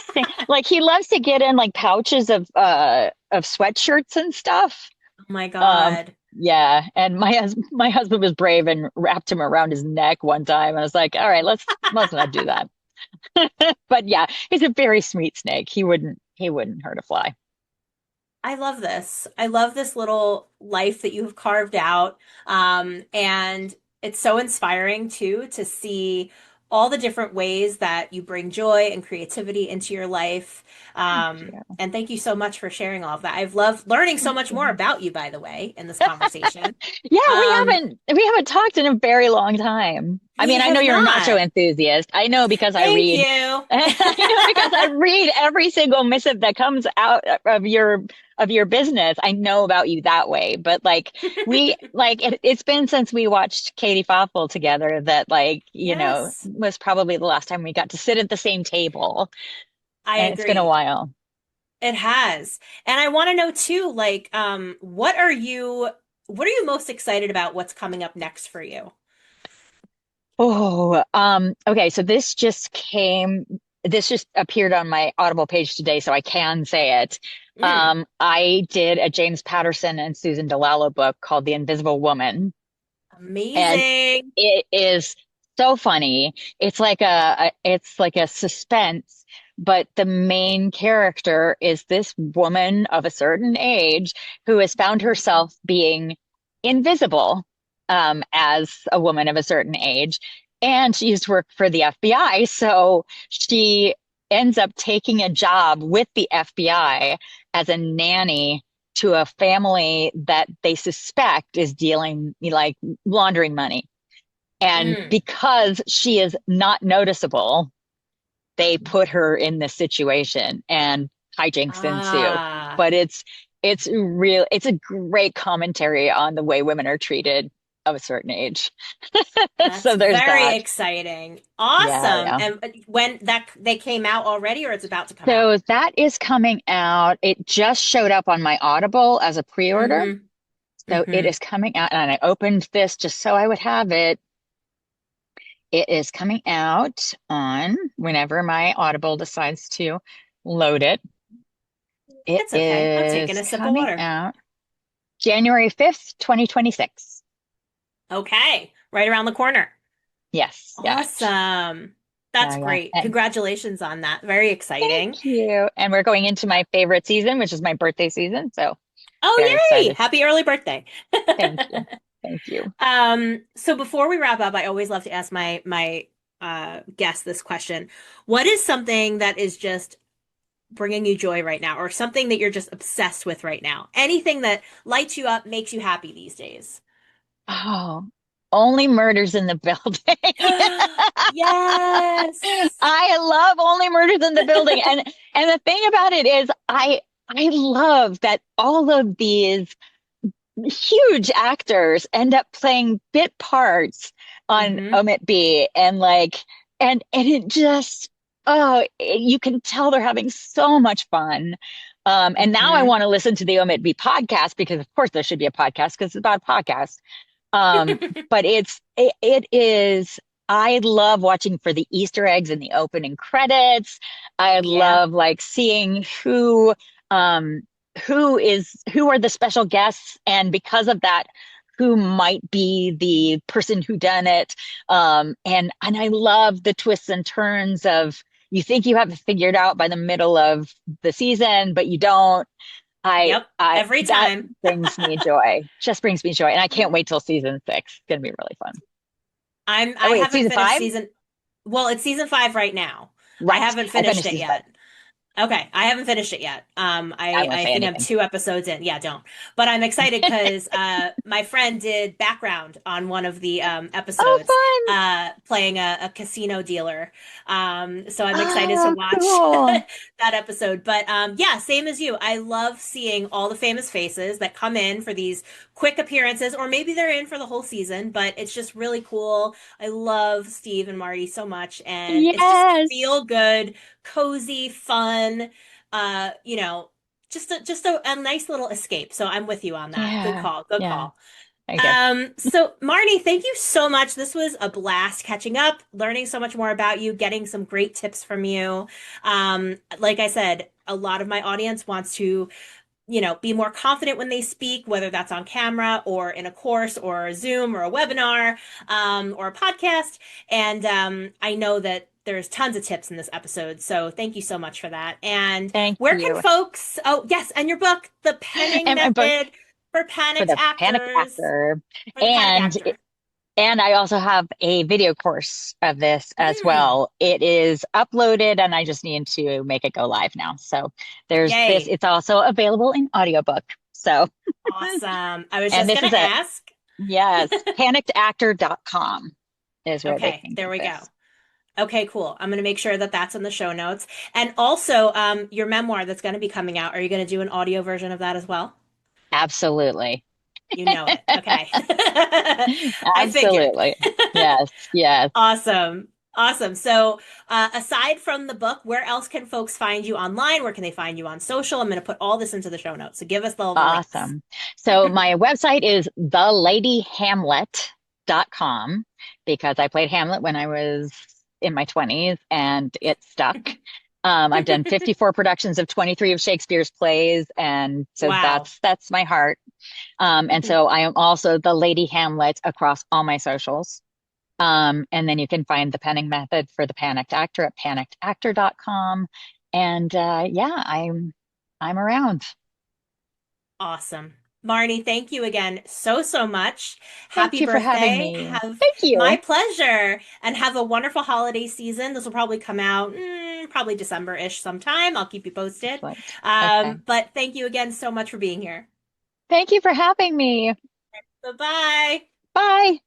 like he loves to get in like pouches of sweatshirts and stuff. Oh my Um, God. yeah, and my husband was brave and wrapped him around his neck one time. I was like, all right, let's not do that. But yeah, he's a very sweet snake. He wouldn't hurt a fly. I love this. I love this little life that you have carved out. And it's so inspiring too to see all the different ways that you bring joy and creativity into your life. Thank you. And thank you so much for sharing all of that. I've loved learning so Thank much more you. about you, by the way, in this conversation. Yeah, we Um, haven't talked in a very long time. I we mean, I know have you're a macho not. enthusiast. I know because I Thank read you. I know because I read every single missive that comes out of your business. I know about you that way. But like it's been since we watched Katie Fawful together that Yes, was probably the last time we got to sit at the same table. I And it's been a agree. while. It has. And I want to know too, like, what are you most excited about what's coming up next for you? Oh, okay. So this just appeared on my Audible page today, so I can say it. Mm, I did a James Patterson and Susan DeLallo book called The Invisible Woman, and amazing. it is so funny. It's like a suspense, but the main character is this woman of a certain age who has found herself being invisible as a woman of a certain age. And she used to work for the FBI. So she ends up taking a job with the FBI as a nanny to a family that they suspect is dealing like laundering money. And Mm. because she is not noticeable, they put her in this situation and hijinks ensue. Ah, But it's a great commentary on the way women are treated of a certain age. that's So there's very that. exciting. Yeah, Awesome. yeah. And when that they came out already or it's about to come out? So that is coming out. It just showed up on my Audible as a pre-order. Mm-hmm. So it Mm-hmm. is coming out, and I opened this just so I would have it. It is coming out on whenever my Audible decides to load it. It It's okay. I'm taking is a sip of coming water. out January 5th, 2026. Okay. Right around the corner. Yes, yeah. Awesome. That's Yeah, yeah. great. And Congratulations on that. Very thank exciting. you. And we're going into my favorite season, which is my birthday season. So very Oh, yay! excited. Happy early birthday. Thank you. Thank you. So before we wrap up, I always love to ask my guests this question. What is something that is just bringing you joy right now, or something that you're just obsessed with right now? Anything that lights you up, makes you happy these days? Oh, only murders in the building. Yes. I love only murders in the building. And the thing about it is I love that all of these huge actors end up playing bit parts on Hmm. Omit B and and it just you can tell they're having so much fun. And now I Hmm. want to listen to the Omit B podcast because of course there should be a podcast because it's about a podcast. Um, but it is I love watching for the Easter eggs in the opening credits. I Yeah. love like seeing um who are the special guests and because of that who might be the person who done it. And I love the twists and turns of you think you have it figured out by the middle of the season, but you don't. Yep. I Every that time. brings me joy. Just brings me joy, and I can't wait till season 6. It's gonna be really fun. Oh I wait, it's haven't season finished 5? season. Well, it's season 5 right now. I Right. haven't I finished finished it season 5. yet. Okay, I haven't finished it yet. I I won't I say think I'm anything. 2 episodes in. Yeah, don't. But I'm excited because my friend did background on one of the Oh, episodes, fun! playing a casino dealer. So I'm excited to Oh, watch cool. that episode. But yeah, same as you. I love seeing all the famous faces that come in for these quick appearances, or maybe they're in for the whole season. But it's just really cool. I love Steve and Marty so much, and it's just Yes. feel good, cozy, fun, you know, a nice little escape. So I'm with you on that. Good Yeah. call. Good Yeah. call. Okay. So Marnie, thank you so much. This was a blast catching up, learning so much more about you, getting some great tips from you. Like I said, a lot of my audience wants to be more confident when they speak, whether that's on camera or in a course or a Zoom or a webinar, or a podcast. And I know that there's tons of tips in this episode. So thank you so much for that. And Thank where can you. folks, oh, yes, and your book, The Penning And my book Method for for Panicked the panic Actors, actor. for the panic And actor. and I also have a video course of this as Mm, well. It is uploaded and I just need to make it go live now. So there's this. yay. It's also available in audiobook. So, Awesome. I was and just this going is to a, ask. yes, panickedactor.com is where they Okay, can there get we go. this. Okay, cool. I'm going to make sure that that's in the show notes. And also, your memoir that's going to be coming out. Are you going to do an audio version of that as well? Absolutely. You know it. Okay. I figured. Absolutely. Yes, yes. Awesome. Awesome. So, aside from the book, where else can folks find you online? Where can they find you on social? I'm going to put all this into the show notes. So give us all the links. Awesome. So my website is theladyhamlet.com because I played Hamlet when I was in my 20s and it stuck. I've done 54 productions of 23 of Shakespeare's plays, and so Wow. that's my heart. And so I am also the Lady Hamlet across all my socials. And then you can find the penning method for the panicked actor at panickedactor.com. And yeah, I'm around. Awesome. Marnie, thank you again so much. Thank Happy you for having birthday. me. Have Thank my you. pleasure. And have a wonderful holiday season. This will probably come out probably December-ish sometime. I'll keep you posted. Excellent. Okay. But thank you again so much for being here. Thank you for having me. Bye-bye. Bye.